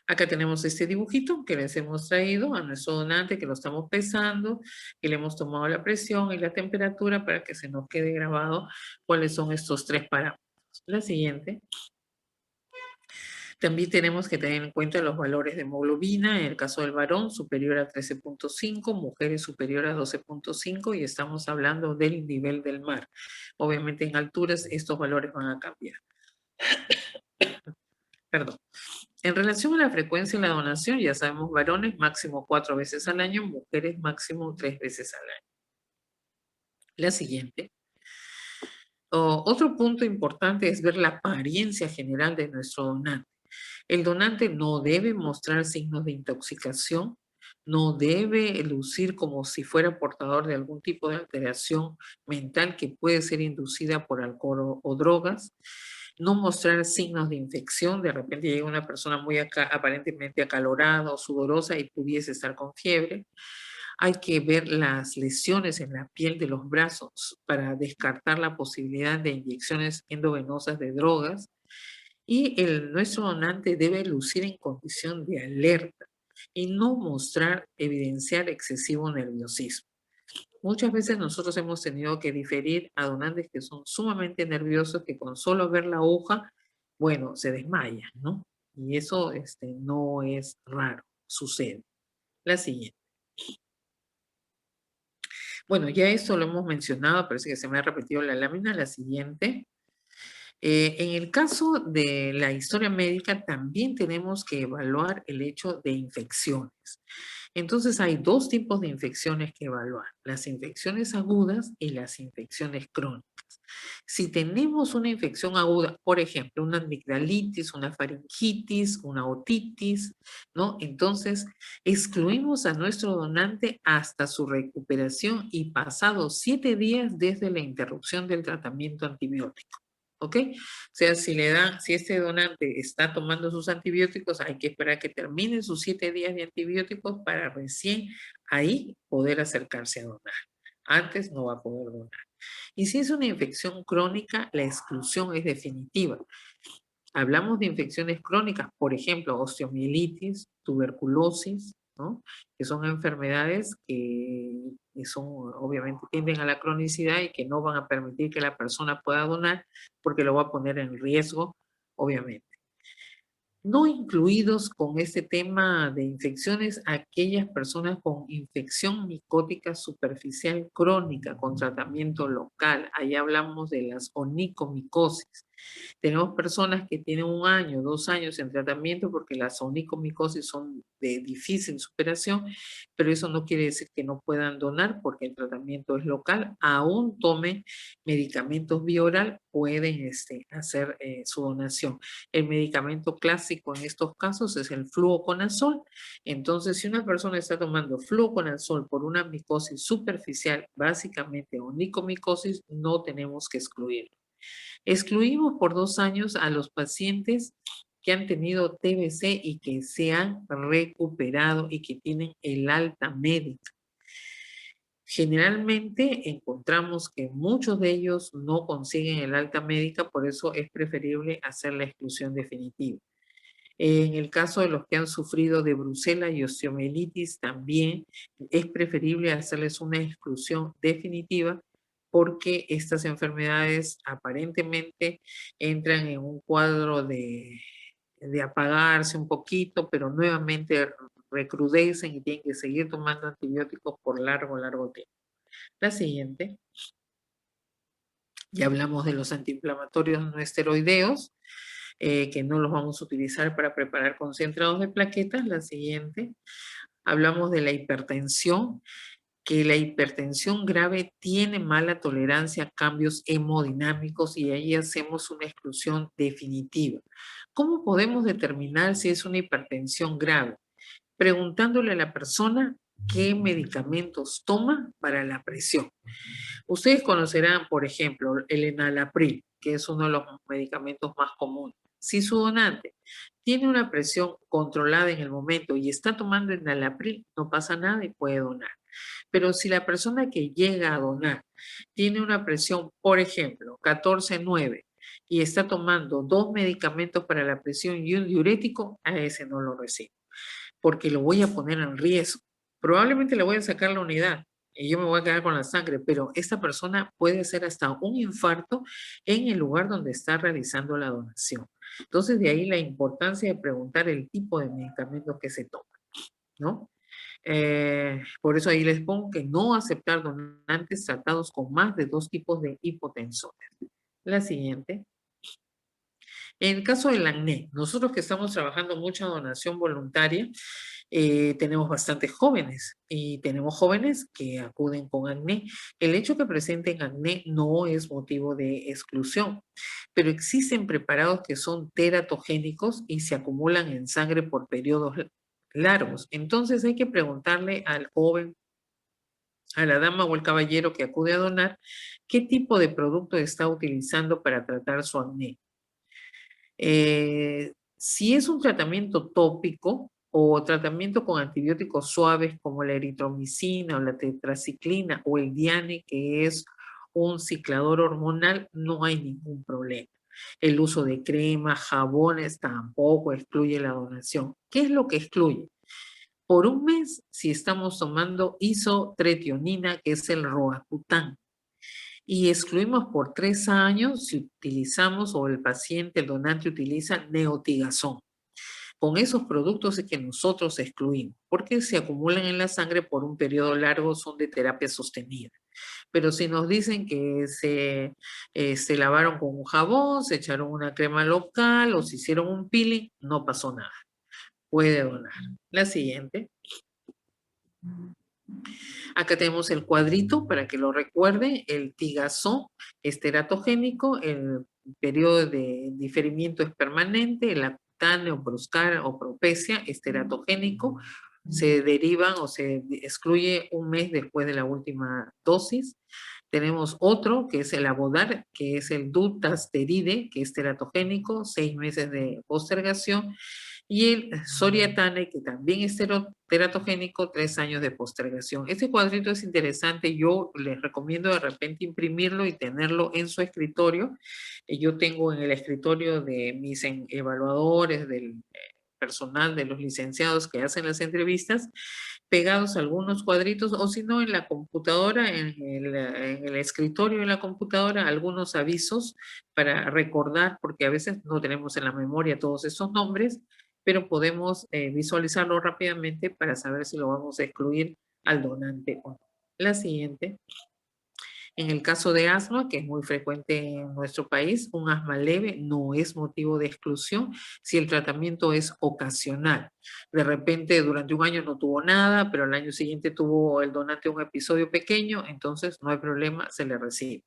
[SPEAKER 2] Acá tenemos este dibujito que les hemos traído a nuestro donante, que lo estamos pesando, que le hemos tomado la presión y la temperatura para que se nos quede grabado cuáles son estos 3 parámetros. La siguiente. También tenemos que tener en cuenta los valores de hemoglobina, en el caso del varón superior a 13.5, mujeres superior a 12.5 y estamos hablando del nivel del mar. Obviamente en alturas estos valores van a cambiar. Perdón. En relación a la frecuencia de la donación, ya sabemos, varones máximo 4 veces al año, mujeres máximo 3 veces al año. La siguiente. Otro punto importante es ver la apariencia general de nuestro donante. El donante no debe mostrar signos de intoxicación, no debe lucir como si fuera portador de algún tipo de alteración mental que puede ser inducida por alcohol o drogas, no mostrar signos de infección, de repente llega una persona muy aparentemente acalorada o sudorosa y pudiese estar con fiebre. Hay que ver las lesiones en la piel de los brazos para descartar la posibilidad de inyecciones endovenosas de drogas. Y nuestro donante debe lucir en condición de alerta y no mostrar, evidenciar excesivo nerviosismo. Muchas veces nosotros hemos tenido que diferir a donantes que son sumamente nerviosos, que con solo ver la hoja, bueno, se desmayan, ¿no? Y eso no es raro, sucede. La siguiente. Bueno, ya esto lo hemos mencionado, parece que se me ha repetido la lámina. La siguiente. En el caso de la historia médica, también tenemos que evaluar el hecho de infecciones. Entonces, hay 2 tipos de infecciones que evaluar, las infecciones agudas y las infecciones crónicas. Si tenemos una infección aguda, por ejemplo, una amigdalitis, una faringitis, una otitis, ¿no? Entonces, excluimos a nuestro donante hasta su recuperación y pasados 7 días desde la interrupción del tratamiento antibiótico. ¿Ok? O sea, si este donante está tomando sus antibióticos, hay que esperar que terminen sus 7 días de antibióticos para recién ahí poder acercarse a donar. Antes no va a poder donar. Y si es una infección crónica, la exclusión es definitiva. Hablamos de infecciones crónicas, por ejemplo, osteomielitis, tuberculosis, ¿no? Que son enfermedades que son, obviamente tienden a la cronicidad y que no van a permitir que la persona pueda donar porque lo va a poner en riesgo, obviamente. No incluidos con este tema de infecciones aquellas personas con infección micótica superficial crónica con tratamiento local. Ahí hablamos de las onicomicosis. Tenemos personas que tienen 1 año, 2 años en tratamiento porque las onicomicosis son de difícil superación, pero eso no quiere decir que no puedan donar porque el tratamiento es local. Aún tomen medicamentos vía oral, pueden hacer su donación. El medicamento clásico en estos casos es el fluoconazol. Entonces, si una persona está tomando fluoconazol por una micosis superficial, básicamente onicomicosis, no tenemos que excluirlo. Excluimos por 2 años a los pacientes que han tenido TBC y que se han recuperado y que tienen el alta médica. Generalmente encontramos que muchos de ellos no consiguen el alta médica, por eso es preferible hacer la exclusión definitiva. En el caso de los que han sufrido de brucela y osteomielitis, también es preferible hacerles una exclusión definitiva porque estas enfermedades aparentemente entran en un cuadro de apagarse un poquito, pero nuevamente recrudecen y tienen que seguir tomando antibióticos por largo tiempo. La siguiente. Ya hablamos de los antiinflamatorios no esteroideos, que no los vamos a utilizar para preparar concentrados de plaquetas. La siguiente. Hablamos de la hipertensión, que la hipertensión grave tiene mala tolerancia a cambios hemodinámicos y ahí hacemos una exclusión definitiva. ¿Cómo podemos determinar si es una hipertensión grave? Preguntándole a la persona qué medicamentos toma para la presión. Ustedes conocerán, por ejemplo, el enalapril, que es uno de los medicamentos más comunes. Si su donante tiene una presión controlada en el momento y está tomando enalapril, no pasa nada y puede donar. Pero si la persona que llega a donar tiene una presión, por ejemplo, 14,9 y está tomando 2 medicamentos para la presión y un diurético, a ese no lo recibo, porque lo voy a poner en riesgo. Probablemente le voy a sacar la unidad y yo me voy a quedar con la sangre, pero esta persona puede hacer hasta un infarto en el lugar donde está realizando la donación. Entonces, de ahí la importancia de preguntar el tipo de medicamentos que se toma, ¿no? Por eso ahí les pongo que no aceptar donantes tratados con más de 2 tipos de hipotensores. La siguiente. En el caso del acné, nosotros que estamos trabajando mucho en donación voluntaria, tenemos bastantes jóvenes y tenemos jóvenes que acuden con acné. El hecho que presenten acné no es motivo de exclusión, pero existen preparados que son teratogénicos y se acumulan en sangre por periodos largos. Entonces hay que preguntarle al joven, a la dama o el caballero que acude a donar, qué tipo de producto está utilizando para tratar su acné. Si es un tratamiento tópico o tratamiento con antibióticos suaves como la eritromicina o la tetraciclina o el Diane, que es un ciclador hormonal, no hay ningún problema. El uso de cremas, jabones tampoco excluye la donación. ¿Qué es lo que excluye? Por un mes, si estamos tomando isotretionina, que es el Roacutan, y excluimos por 3 años si utilizamos o el paciente, el donante utiliza neotigazón. Con esos productos es que nosotros excluimos, porque se acumulan en la sangre por un periodo largo, son de terapia sostenida. Pero si nos dicen que se lavaron con un jabón, se echaron una crema local o se hicieron un peeling, no pasó nada. Puede donar. La siguiente. Acá tenemos el cuadrito para que lo recuerden. El tigazón es teratogénico, el periodo de diferimiento es permanente, el acutáneo, proscar o propecia es teratogénico. Se derivan o se excluye un mes después de la última dosis. Tenemos otro que es el Avodar, que es el dutasteride, que es teratogénico, 6 meses de postergación. Y el Soriatane, que también es teratogénico, 3 años de postergación. Este cuadrito es interesante, yo les recomiendo de repente imprimirlo y tenerlo en su escritorio. Yo tengo en el escritorio de mis evaluadores, del personal, de los licenciados que hacen las entrevistas, pegados algunos cuadritos, o si no en la computadora, en el escritorio de la computadora, algunos avisos para recordar, porque a veces no tenemos en la memoria todos esos nombres, pero podemos visualizarlo rápidamente para saber si lo vamos a excluir al donante o no. La siguiente. En el caso de asma, que es muy frecuente en nuestro país, un asma leve no es motivo de exclusión si el tratamiento es ocasional. De repente, durante un año no tuvo nada, pero al año siguiente tuvo el donante un episodio pequeño, entonces no hay problema, se le recibe.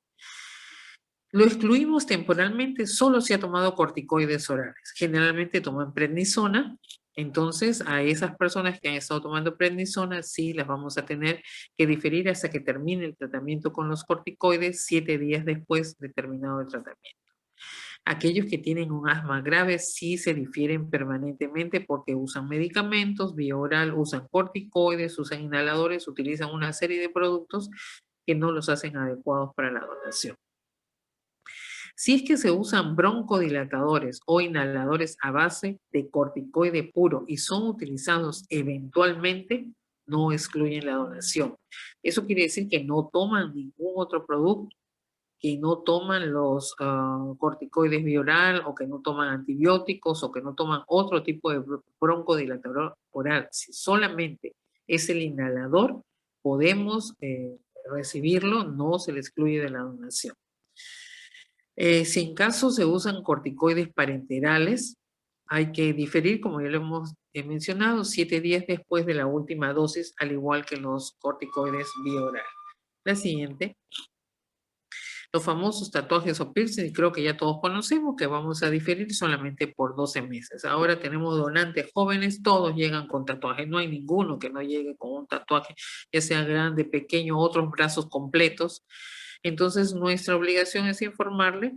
[SPEAKER 2] Lo excluimos temporalmente solo si ha tomado corticoides orales. Generalmente toman prednisona, entonces a esas personas que han estado tomando prednisona sí las vamos a tener que diferir hasta que termine el tratamiento con los corticoides 7 días después de terminado el tratamiento. Aquellos que tienen un asma grave sí se difieren permanentemente porque usan medicamentos, vía oral, usan corticoides, usan inhaladores, utilizan una serie de productos que no los hacen adecuados para la donación. Si es que se usan broncodilatadores o inhaladores a base de corticoide puro y son utilizados eventualmente, no excluyen la donación. Eso quiere decir que no toman ningún otro producto, que no toman los corticoides bioral o que no toman antibióticos o que no toman otro tipo de broncodilatador oral. Si solamente es el inhalador, podemos recibirlo, no se le excluye de la donación. Si en caso se usan corticoides parenterales, hay que diferir, como ya lo hemos mencionado, 7 días después de la última dosis, al igual que los corticoides bioral. La siguiente. Los famosos tatuajes o piercing, creo que ya todos conocemos que vamos a diferir solamente por 12 meses. Ahora tenemos donantes jóvenes, todos llegan con tatuajes, no hay ninguno que no llegue con un tatuaje, ya sea grande, pequeño, otros brazos completos. Entonces, nuestra obligación es informarle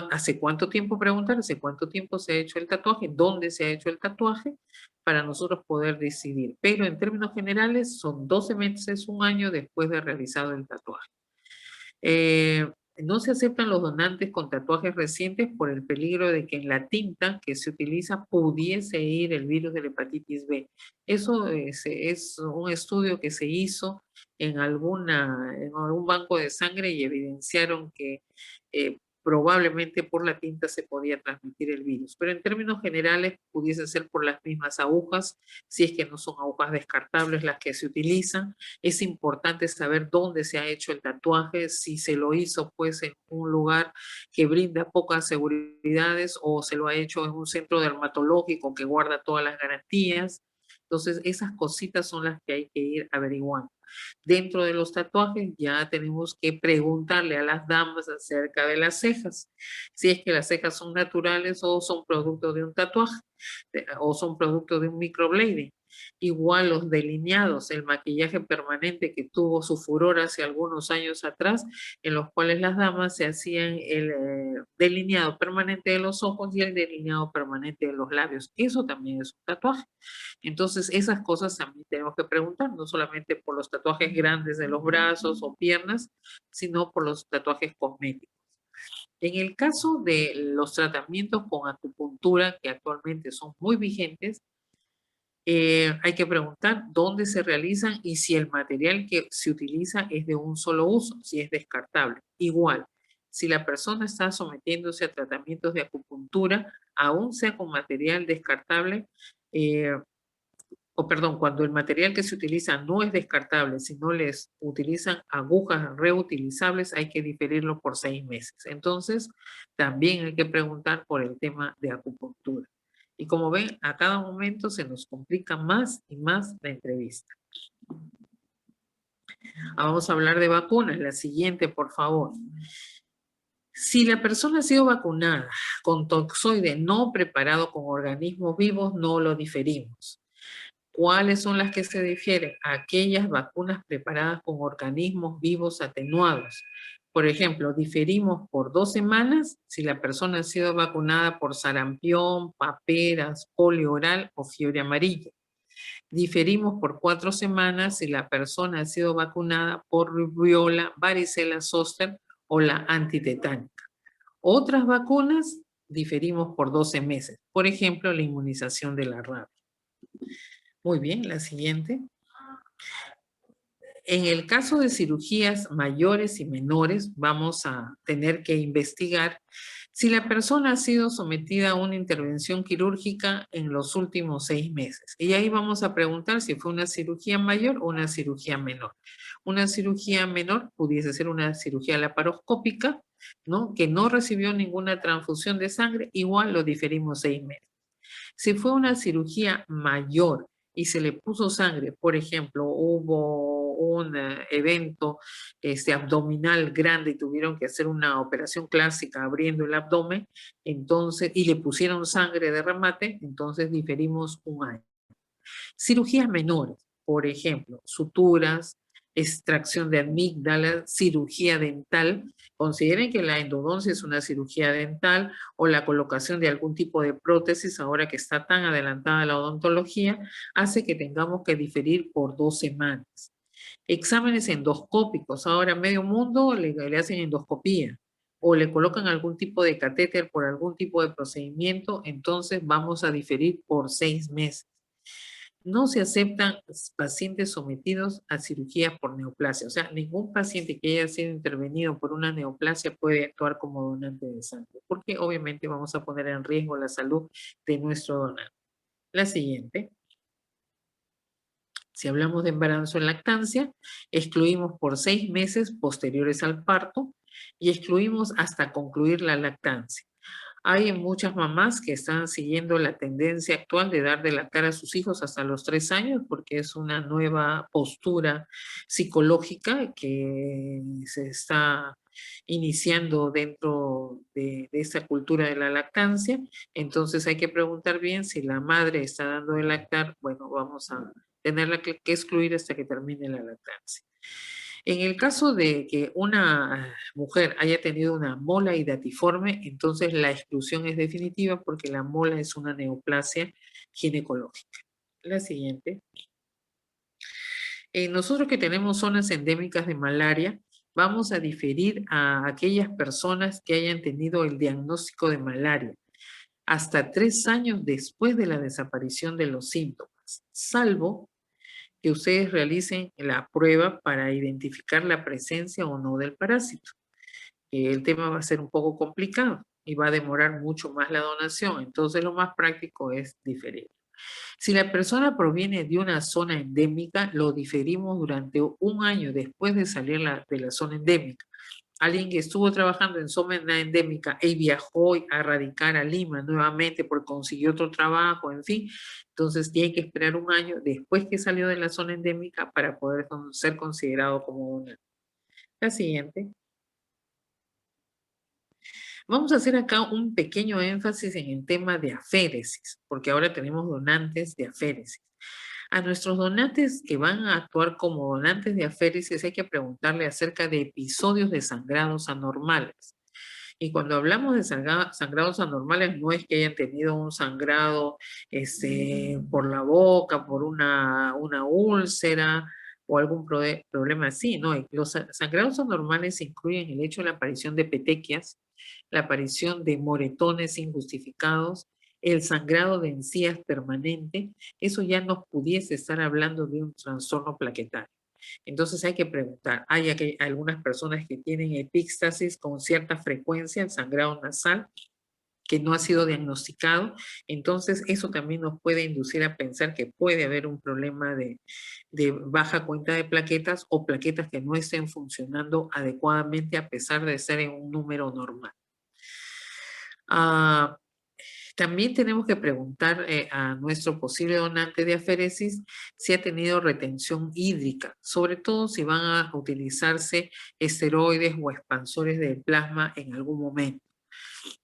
[SPEAKER 2] hace cuánto tiempo, preguntar hace cuánto tiempo se ha hecho el tatuaje, dónde se ha hecho el tatuaje, para nosotros poder decidir. Pero en términos generales son 12 meses, un año después de realizado el tatuaje. No se aceptan los donantes con tatuajes recientes por el peligro de que en la tinta que se utiliza pudiese ir el virus de la hepatitis B. Eso es un estudio que se hizo en algún banco de sangre y evidenciaron que probablemente por la tinta se podía transmitir el virus. Pero en términos generales pudiese ser por las mismas agujas, si es que no son agujas descartables las que se utilizan. Es importante saber dónde se ha hecho el tatuaje, si se lo hizo pues en un lugar que brinda pocas seguridades o se lo ha hecho en un centro dermatológico que guarda todas las garantías. Entonces, esas cositas son las que hay que ir averiguando. Dentro de los tatuajes ya tenemos que preguntarle a las damas acerca de las cejas, si es que las cejas son naturales o son producto de un tatuaje o son producto de un microblading. Igual los delineados, el maquillaje permanente que tuvo su furor hace algunos años atrás, en los cuales las damas se hacían el delineado permanente de los ojos y el delineado permanente de los labios. Eso también es un tatuaje. Entonces, esas cosas también tenemos que preguntar, no solamente por los tatuajes grandes de los brazos o piernas, sino por los tatuajes cosméticos. En el caso de los tratamientos con acupuntura, que actualmente son muy vigentes, hay que preguntar dónde se realizan y si el material que se utiliza es de un solo uso, si es descartable. Igual, si la persona está sometiéndose a tratamientos de acupuntura, aún sea con material descartable, cuando el material que se utiliza no es descartable, sino les utilizan agujas reutilizables, hay que diferirlo por 6 meses. Entonces, también hay que preguntar por el tema de acupuntura. Y como ven, a cada momento se nos complica más y más la entrevista. Vamos a hablar de vacunas. La siguiente, por favor. Si la persona ha sido vacunada con toxoide no preparado con organismos vivos, no lo diferimos. ¿Cuáles son las que se difieren? Aquellas vacunas preparadas con organismos vivos atenuados. Por ejemplo, diferimos por 2 semanas si la persona ha sido vacunada por sarampión, paperas, polio oral o fiebre amarilla. Diferimos por 4 semanas si la persona ha sido vacunada por rubiola, varicela zoster o la antitetánica. Otras vacunas diferimos por 12 meses. Por ejemplo, la inmunización de la rabia. Muy bien, la siguiente. En el caso de cirugías mayores y menores, vamos a tener que investigar si la persona ha sido sometida a una intervención quirúrgica en los últimos 6 meses. Y ahí vamos a preguntar si fue una cirugía mayor o una cirugía menor. Una cirugía menor pudiese ser una cirugía laparoscópica, ¿no? Que no recibió ninguna transfusión de sangre, igual lo diferimos 6 meses. Si fue una cirugía mayor y se le puso sangre, por ejemplo, hubo un evento abdominal grande y tuvieron que hacer una operación clásica abriendo el abdomen, entonces, y le pusieron sangre de remate, entonces diferimos 1 año. Cirugías menores, por ejemplo, suturas, extracción de amígdala, cirugía dental. Consideren que la endodoncia es una cirugía dental o la colocación de algún tipo de prótesis, ahora que está tan adelantada la odontología, hace que tengamos que diferir por 2 semanas. Exámenes endoscópicos, ahora medio mundo le hacen endoscopía o le colocan algún tipo de catéter por algún tipo de procedimiento, entonces vamos a diferir por 6 meses. No se aceptan pacientes sometidos a cirugía por neoplasia. O sea, ningún paciente que haya sido intervenido por una neoplasia puede actuar como donante de sangre, porque obviamente vamos a poner en riesgo la salud de nuestro donante. La siguiente. Si hablamos de embarazo en lactancia, excluimos por 6 meses posteriores al parto y excluimos hasta concluir la lactancia. Hay muchas mamás que están siguiendo la tendencia actual de dar de lactar a sus hijos hasta los 3 años porque es una nueva postura psicológica que se está iniciando dentro de esta cultura de la lactancia. Entonces hay que preguntar bien si la madre está dando de lactar. Bueno, vamos a tenerla que excluir hasta que termine la lactancia. En el caso de que una mujer haya tenido una mola hidatiforme, entonces la exclusión es definitiva porque la mola es una neoplasia ginecológica. La siguiente. Nosotros que tenemos zonas endémicas de malaria, vamos a diferir a aquellas personas que hayan tenido el diagnóstico de malaria hasta 3 años después de la desaparición de los síntomas, salvo que ustedes realicen la prueba para identificar la presencia o no del parásito. El tema va a ser un poco complicado y va a demorar mucho más la donación, entonces lo más práctico es diferir. Si la persona proviene de una zona endémica, lo diferimos durante 1 año después de salir de la zona endémica. Alguien que estuvo trabajando en zona endémica y viajó a radicar a Lima nuevamente porque consiguió otro trabajo, en fin, entonces tiene que esperar 1 año después que salió de la zona endémica para poder ser considerado como una. La siguiente. Vamos a hacer acá un pequeño énfasis en el tema de aféresis, porque ahora tenemos donantes de aféresis. A nuestros donantes que van a actuar como donantes de aféresis hay que preguntarle acerca de episodios de sangrados anormales. Y cuando hablamos de sangrados anormales, no es que hayan tenido un sangrado por la boca, por una úlcera o algún problema así, no. Los sangrados anormales incluyen el hecho de la aparición de petequias, la aparición de moretones injustificados, el sangrado de encías permanente. Eso ya nos pudiese estar hablando de un trastorno plaquetario. Entonces hay que preguntar, hay algunas personas que tienen epíxtasis con cierta frecuencia, el sangrado nasal, que no ha sido diagnosticado, entonces eso también nos puede inducir a pensar que puede haber un problema de baja cuenta de plaquetas o plaquetas que no estén funcionando adecuadamente a pesar de ser en un número normal. También tenemos que preguntar a nuestro posible donante de aféresis si ha tenido retención hídrica, sobre todo si van a utilizarse esteroides o expansores del plasma en algún momento.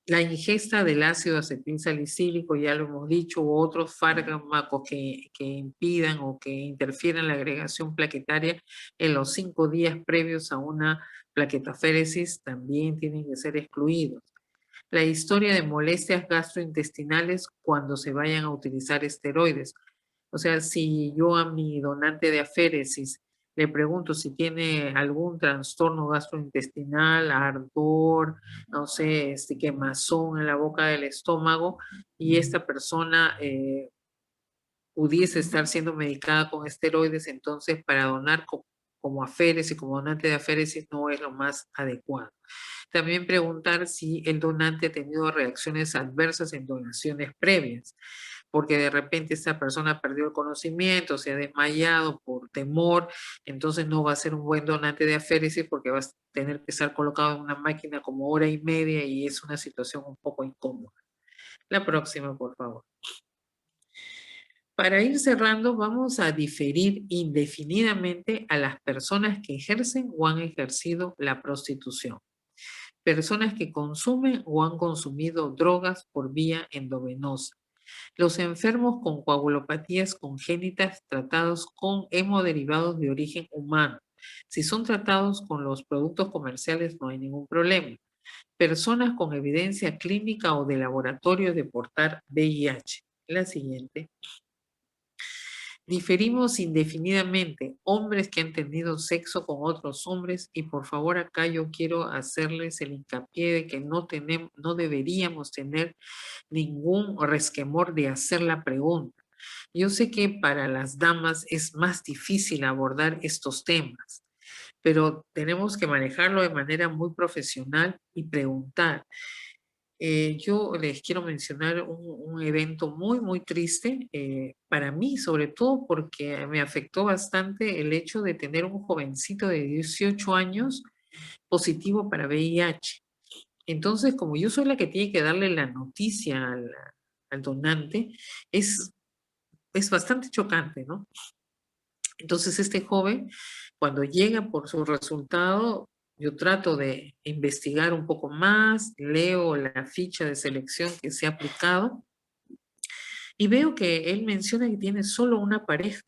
[SPEAKER 2] La ingesta del ácido acetilsalicílico, ya lo hemos dicho, u otros fármacos que impidan o que interfieran en la agregación plaquetaria en los 5 días previos a una plaquetaféresis también tienen que ser excluidos. La historia de molestias gastrointestinales cuando se vayan a utilizar esteroides. O sea, si yo a mi donante de aféresis le pregunto si tiene algún trastorno gastrointestinal, ardor, no sé, quemazón en la boca del estómago, y esta persona pudiese estar siendo medicada con esteroides, entonces para donar como aféresis, como donante de aféresis no es lo más adecuado. También preguntar si el donante ha tenido reacciones adversas en donaciones previas, porque de repente esta persona perdió el conocimiento, se ha desmayado por temor, entonces no va a ser un buen donante de aféresis porque va a tener que estar colocado en una máquina como 1 hora y media y es una situación un poco incómoda. La próxima, por favor. Para ir cerrando, vamos a diferir indefinidamente a las personas que ejercen o han ejercido la prostitución. Personas que consumen o han consumido drogas por vía endovenosa. Los enfermos con coagulopatías congénitas tratados con hemoderivados de origen humano. Si son tratados con los productos comerciales no hay ningún problema. Personas con evidencia clínica o de laboratorio de portar VIH. La siguiente. Diferimos indefinidamente hombres que han tenido sexo con otros hombres y por favor acá yo quiero hacerles el hincapié de que no deberíamos tener ningún resquemor de hacer la pregunta. Yo sé que para las damas es más difícil abordar estos temas, pero tenemos que manejarlo de manera muy profesional y preguntar. Yo les quiero mencionar un evento muy, muy triste para mí, sobre todo porque me afectó bastante el hecho de tener un jovencito de 18 años positivo para VIH. Entonces, como yo soy la que tiene que darle la noticia al donante, es bastante chocante, ¿no? Entonces, este joven, cuando llega por su resultado, yo trato de investigar un poco más, leo la ficha de selección que se ha aplicado y veo que él menciona que tiene solo una pareja.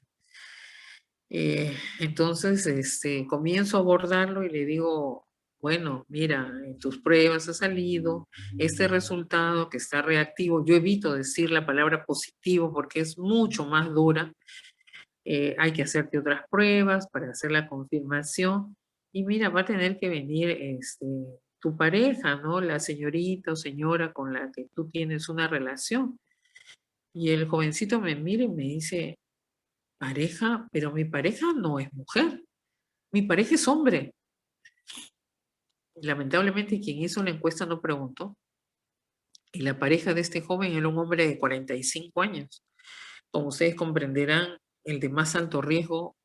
[SPEAKER 2] Entonces, comienzo a abordarlo y le digo, bueno, mira, en tus pruebas ha salido este resultado que está reactivo. Yo evito decir la palabra positivo porque es mucho más dura. Hay que hacerte otras pruebas para hacer la confirmación. Y mira, va a tener que venir tu pareja, ¿no? La señorita o señora con la que tú tienes una relación. Y el jovencito me mira y me dice, pareja, pero mi pareja no es mujer, mi pareja es hombre. Lamentablemente quien hizo la encuesta no preguntó. Y la pareja de este joven era un hombre de 45 años. Como ustedes comprenderán, el de más alto riesgo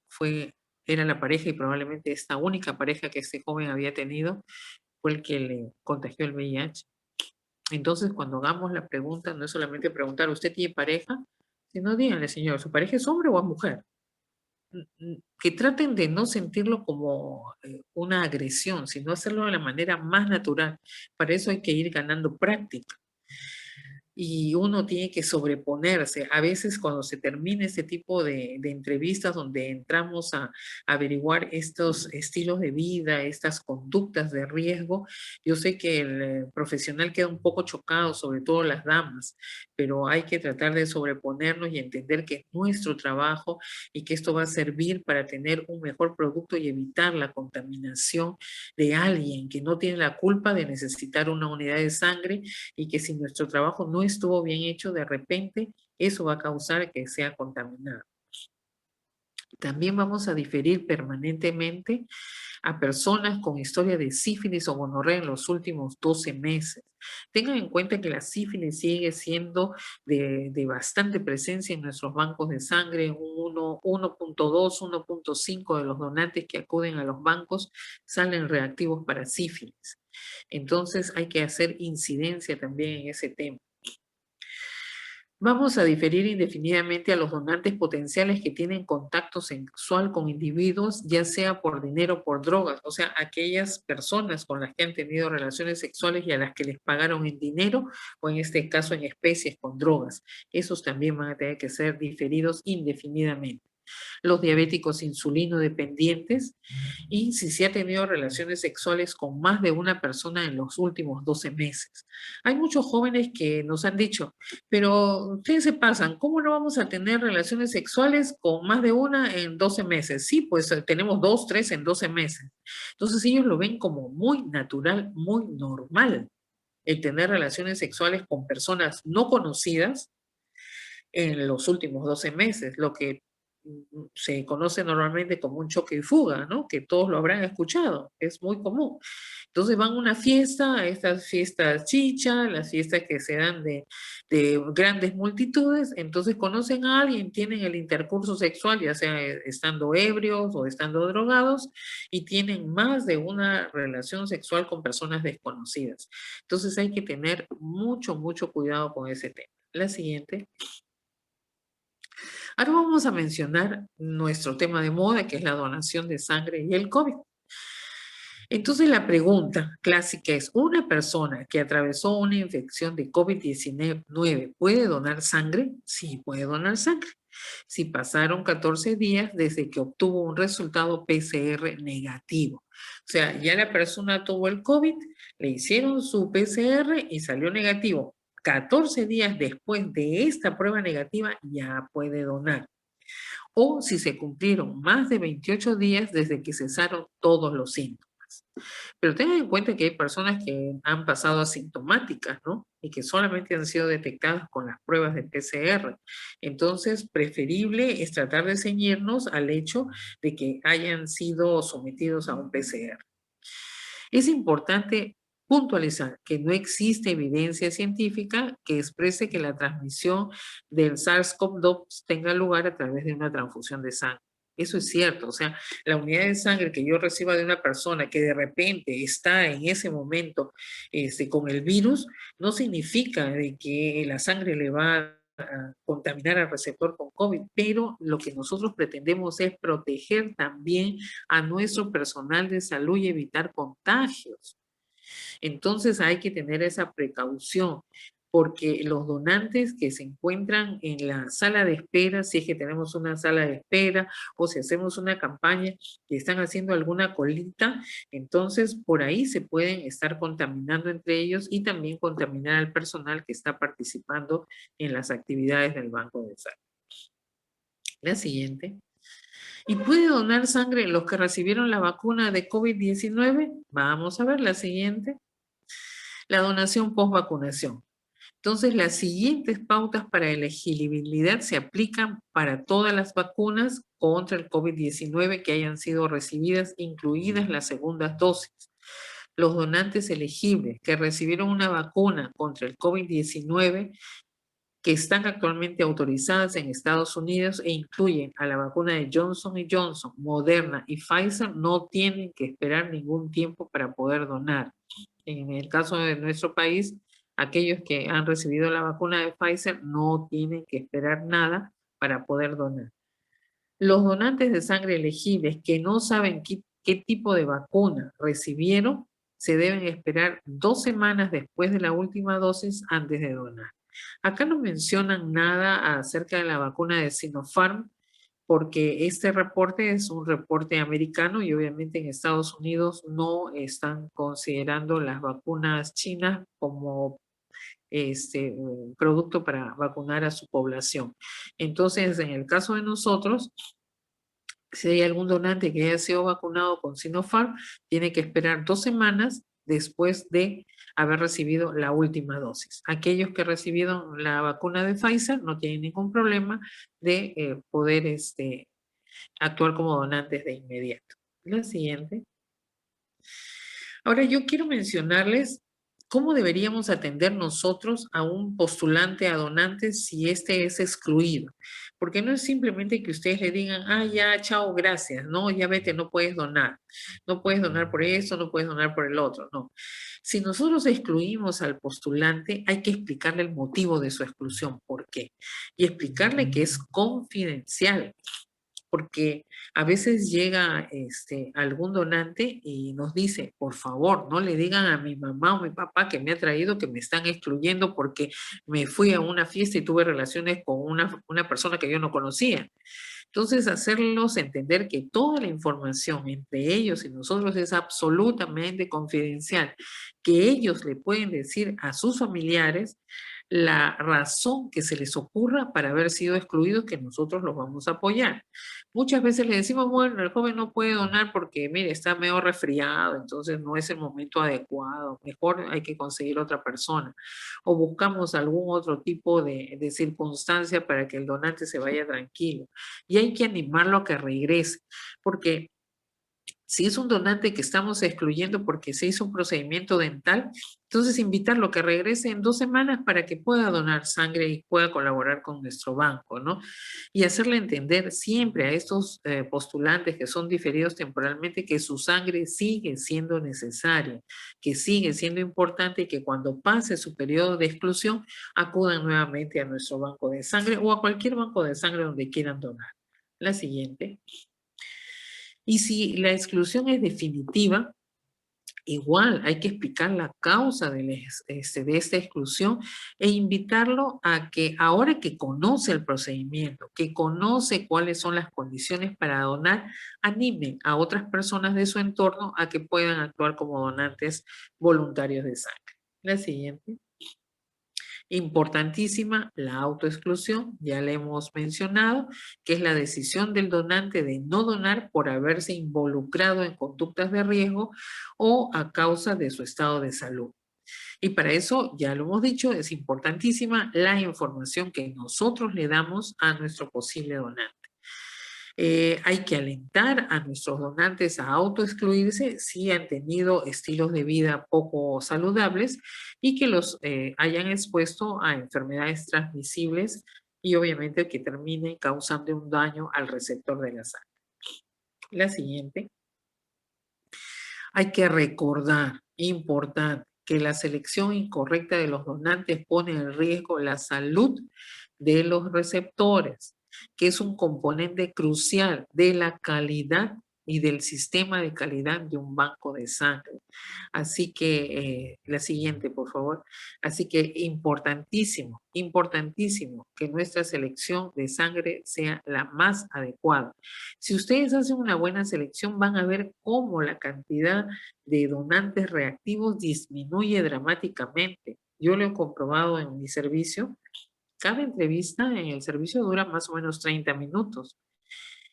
[SPEAKER 2] era la pareja y probablemente esta única pareja que este joven había tenido fue el que le contagió el VIH. Entonces, cuando hagamos la pregunta, no es solamente preguntar, ¿usted tiene pareja? Sino díganle, señor, ¿su pareja es hombre o es mujer? Que traten de no sentirlo como una agresión, sino hacerlo de la manera más natural. Para eso hay que ir ganando práctica y uno tiene que sobreponerse. A veces cuando se termina este tipo de entrevistas donde entramos a averiguar estos estilos de vida, estas conductas de riesgo, yo sé que el profesional queda un poco chocado, sobre todo las damas, pero hay que tratar de sobreponernos y entender que es nuestro trabajo y que esto va a servir para tener un mejor producto y evitar la contaminación de alguien que no tiene la culpa de necesitar una unidad de sangre y que si nuestro trabajo no estuvo bien hecho, de repente eso va a causar que sea contaminado. También vamos a diferir permanentemente a personas con historia de sífilis o gonorrea en los últimos 12 meses. Tengan en cuenta que la sífilis sigue siendo de bastante presencia en nuestros bancos de sangre. 1.2, 1.5 de los donantes que acuden a los bancos salen reactivos para sífilis. Entonces hay que hacer incidencia también en ese tema. Vamos a diferir indefinidamente a los donantes potenciales que tienen contacto sexual con individuos, ya sea por dinero o por drogas, o sea, aquellas personas con las que han tenido relaciones sexuales y a las que les pagaron en dinero o en este caso en especies con drogas. Esos también van a tener que ser diferidos indefinidamente. Los diabéticos insulino dependientes y si se ha tenido relaciones sexuales con más de una persona en los últimos 12 meses. Hay muchos jóvenes que nos han dicho, pero ustedes se pasan, ¿cómo no vamos a tener relaciones sexuales con más de una en 12 meses? Sí, pues tenemos 2, 3 en 12 meses. Entonces ellos lo ven como muy natural, muy normal el tener relaciones sexuales con personas no conocidas en los últimos 12 meses, lo que se conoce normalmente como un choque y fuga, ¿no? Que todos lo habrán escuchado, es muy común. Entonces van a una fiesta, a estas fiestas chicha, las fiestas que se dan de grandes multitudes, entonces conocen a alguien, tienen el intercurso sexual, ya sea estando ebrios o estando drogados, y tienen más de una relación sexual con personas desconocidas. Entonces hay que tener mucho, mucho cuidado con ese tema. La siguiente. Ahora vamos a mencionar nuestro tema de moda, que es la donación de sangre y el COVID. Entonces la pregunta clásica es, ¿una persona que atravesó una infección de COVID-19 puede donar sangre? Sí, puede donar sangre. Si pasaron 14 días desde que obtuvo un resultado PCR negativo. O sea, ya la persona tuvo el COVID, le hicieron su PCR y salió negativo. 14 días después de esta prueba negativa ya puede donar. O si se cumplieron más de 28 días desde que cesaron todos los síntomas. Pero tengan en cuenta que hay personas que han pasado asintomáticas, ¿no? Y que solamente han sido detectadas con las pruebas de PCR. Entonces, preferible es tratar de ceñirnos al hecho de que hayan sido sometidos a un PCR. Es importante puntualizar que no existe evidencia científica que exprese que la transmisión del SARS-CoV-2 tenga lugar a través de una transfusión de sangre. Eso es cierto, o sea, la unidad de sangre que yo reciba de una persona que de repente está en ese momento con el virus, no significa de que la sangre le va a contaminar al receptor con COVID, pero lo que nosotros pretendemos es proteger también a nuestro personal de salud y evitar contagios. Entonces hay que tener esa precaución. porque los donantes que se encuentran en la sala de espera, si es que tenemos una sala de espera o si hacemos una campaña y están haciendo alguna colita, entonces por ahí se pueden estar contaminando entre ellos y también contaminar al personal que está participando en las actividades del banco de sangre. La siguiente. ¿Y puede donar sangre los que recibieron la vacuna de COVID-19? Vamos a ver la siguiente. La donación post-vacunación. Entonces, las siguientes pautas para elegibilidad se aplican para todas las vacunas contra el COVID-19 que hayan sido recibidas, incluidas las segundas dosis. Los donantes elegibles que recibieron una vacuna contra el COVID-19 que están actualmente autorizadas en Estados Unidos e incluyen a la vacuna de Johnson Johnson, Moderna y Pfizer, no tienen que esperar ningún tiempo para poder donar. En el caso de nuestro país, aquellos que han recibido la vacuna de Pfizer no tienen que esperar nada para poder donar. Los donantes de sangre elegibles que no saben qué tipo de vacuna recibieron, se deben esperar 2 semanas después de la última dosis antes de donar. Acá no mencionan nada acerca de la vacuna de Sinopharm, porque este reporte es un reporte americano y obviamente en Estados Unidos no están considerando las vacunas chinas como un producto para vacunar a su población. Entonces, en el caso de nosotros, si hay algún donante que haya sido vacunado con Sinopharm, tiene que esperar 2 semanas después de haber recibido la última dosis. Aquellos que recibieron la vacuna de Pfizer no tienen ningún problema de poder actuar como donantes de inmediato. La siguiente. Ahora yo quiero mencionarles cómo deberíamos atender nosotros a un postulante a donante si este es excluido. Porque no es simplemente que ustedes le digan, ah, ya, chao, gracias, no, ya vete, no puedes donar. No puedes donar por eso, no puedes donar por el otro, no. Si nosotros excluimos al postulante, hay que explicarle el motivo de su exclusión, por qué. Y explicarle que es confidencial, porque a veces llega algún donante y nos dice, por favor, no le digan a mi mamá o mi papá que me ha traído que me están excluyendo porque me fui a una fiesta y tuve relaciones con una persona que yo no conocía. Entonces, hacerlos entender que toda la información entre ellos y nosotros es absolutamente confidencial, que ellos le pueden decir a sus familiares la razón que se les ocurra para haber sido excluidos, que nosotros los vamos a apoyar. Muchas veces le decimos, bueno, el joven no puede donar porque, mire, está medio resfriado, entonces no es el momento adecuado, mejor hay que conseguir otra persona. O buscamos algún otro tipo de circunstancia para que el donante se vaya tranquilo. Y hay que animarlo a que regrese, porque si es un donante que estamos excluyendo porque se hizo un procedimiento dental, entonces invitarlo a que regrese en 2 semanas para que pueda donar sangre y pueda colaborar con nuestro banco, ¿no? Y hacerle entender siempre a estos postulantes que son diferidos temporalmente que su sangre sigue siendo necesaria, que sigue siendo importante y que cuando pase su periodo de exclusión acudan nuevamente a nuestro banco de sangre o a cualquier banco de sangre donde quieran donar. La siguiente. Y si la exclusión es definitiva, igual hay que explicar la causa de esta exclusión e invitarlo a que ahora que conoce el procedimiento, que conoce cuáles son las condiciones para donar, anime a otras personas de su entorno a que puedan actuar como donantes voluntarios de sangre. La siguiente. Importantísima, la autoexclusión, ya le hemos mencionado, que es la decisión del donante de no donar por haberse involucrado en conductas de riesgo o a causa de su estado de salud. Y para eso, ya lo hemos dicho, es importantísima la información que nosotros le damos a nuestro posible donante. Hay que alentar a nuestros donantes a autoexcluirse si han tenido estilos de vida poco saludables y que los hayan expuesto a enfermedades transmisibles y obviamente que terminen causando un daño al receptor de la sangre. La siguiente. Hay que recordar, importante, que la selección incorrecta de los donantes pone en riesgo la salud de los receptores, que es un componente crucial de la calidad y del sistema de calidad de un banco de sangre. Así que, la siguiente, por favor. Así que importantísimo, importantísimo que nuestra selección de sangre sea la más adecuada. Si ustedes hacen una buena selección, van a ver cómo la cantidad de donantes reactivos disminuye dramáticamente. Yo lo he comprobado en mi servicio. Cada entrevista en el servicio dura más o menos 30 minutos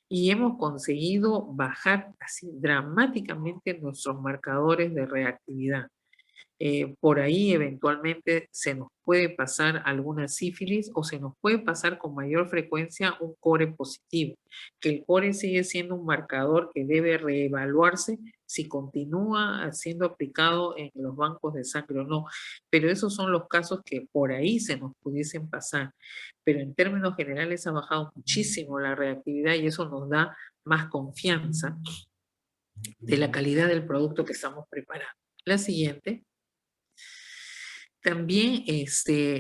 [SPEAKER 2] y hemos conseguido bajar así dramáticamente nuestros marcadores de reactividad. Por ahí eventualmente se nos puede pasar alguna sífilis o se nos puede pasar con mayor frecuencia un core positivo, que el core sigue siendo un marcador que debe reevaluarse si continúa siendo aplicado en los bancos de sangre o no, pero esos son los casos que por ahí se nos pudiesen pasar, pero en términos generales ha bajado muchísimo la reactividad y eso nos da más confianza de la calidad del producto que estamos preparando. La siguiente. También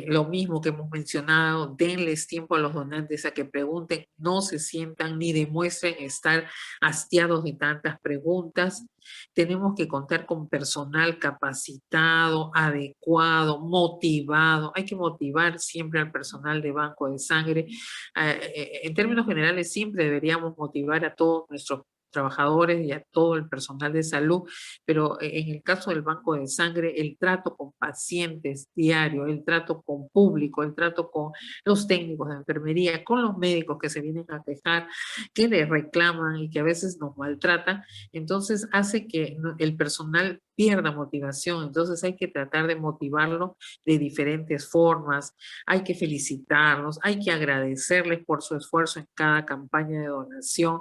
[SPEAKER 2] lo mismo que hemos mencionado, denles tiempo a los donantes a que pregunten, no se sientan ni demuestren estar hastiados de tantas preguntas. Tenemos que contar con personal capacitado, adecuado, motivado. Hay que motivar siempre al personal de banco de sangre. En términos generales, siempre deberíamos motivar a todos nuestros trabajadores y a todo el personal de salud, pero en el caso del banco de sangre, el trato con pacientes diario, el trato con público, el trato con los técnicos de enfermería, con los médicos que se vienen a quejar, que les reclaman y que a veces nos maltratan, entonces hace que el personal pierda motivación, entonces hay que tratar de motivarlo de diferentes formas, hay que felicitarlos, hay que agradecerles por su esfuerzo en cada campaña de donación.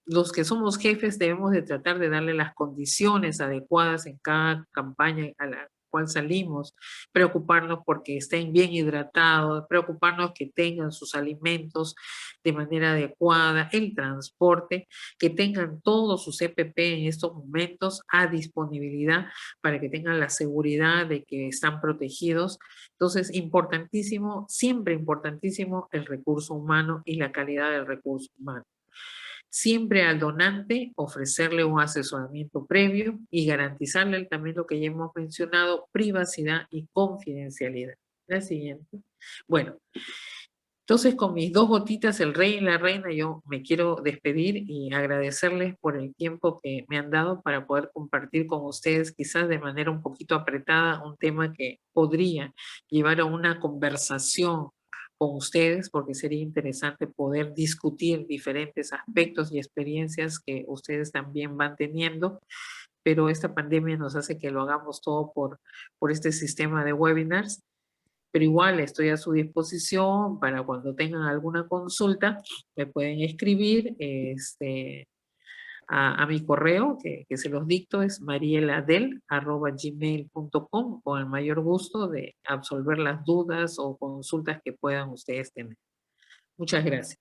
[SPEAKER 2] Los que somos jefes debemos de tratar de darle las condiciones adecuadas en cada campaña a la cual salimos, preocuparnos porque estén bien hidratados, preocuparnos que tengan sus alimentos de manera adecuada, el transporte, que tengan todos sus EPP en estos momentos a disponibilidad para que tengan la seguridad de que están protegidos. Entonces, importantísimo, siempre importantísimo el recurso humano y la calidad del recurso humano. Siempre al donante ofrecerle un asesoramiento previo y garantizarle también lo que ya hemos mencionado, privacidad y confidencialidad. La siguiente. Bueno, entonces con mis dos gotitas, el rey y la reina, yo me quiero despedir y agradecerles por el tiempo que me han dado para poder compartir con ustedes, quizás de manera un poquito apretada, un tema que podría llevar a una conversación con ustedes, porque sería interesante poder discutir diferentes aspectos y experiencias que ustedes también van teniendo, pero esta pandemia nos hace que lo hagamos todo por este sistema de webinars, pero igual estoy a su disposición para cuando tengan alguna consulta, me pueden escribir a mi correo, que se los dicto, es marieladel@gmail.com, con el mayor gusto de absolver las dudas o consultas que puedan ustedes tener. Muchas gracias.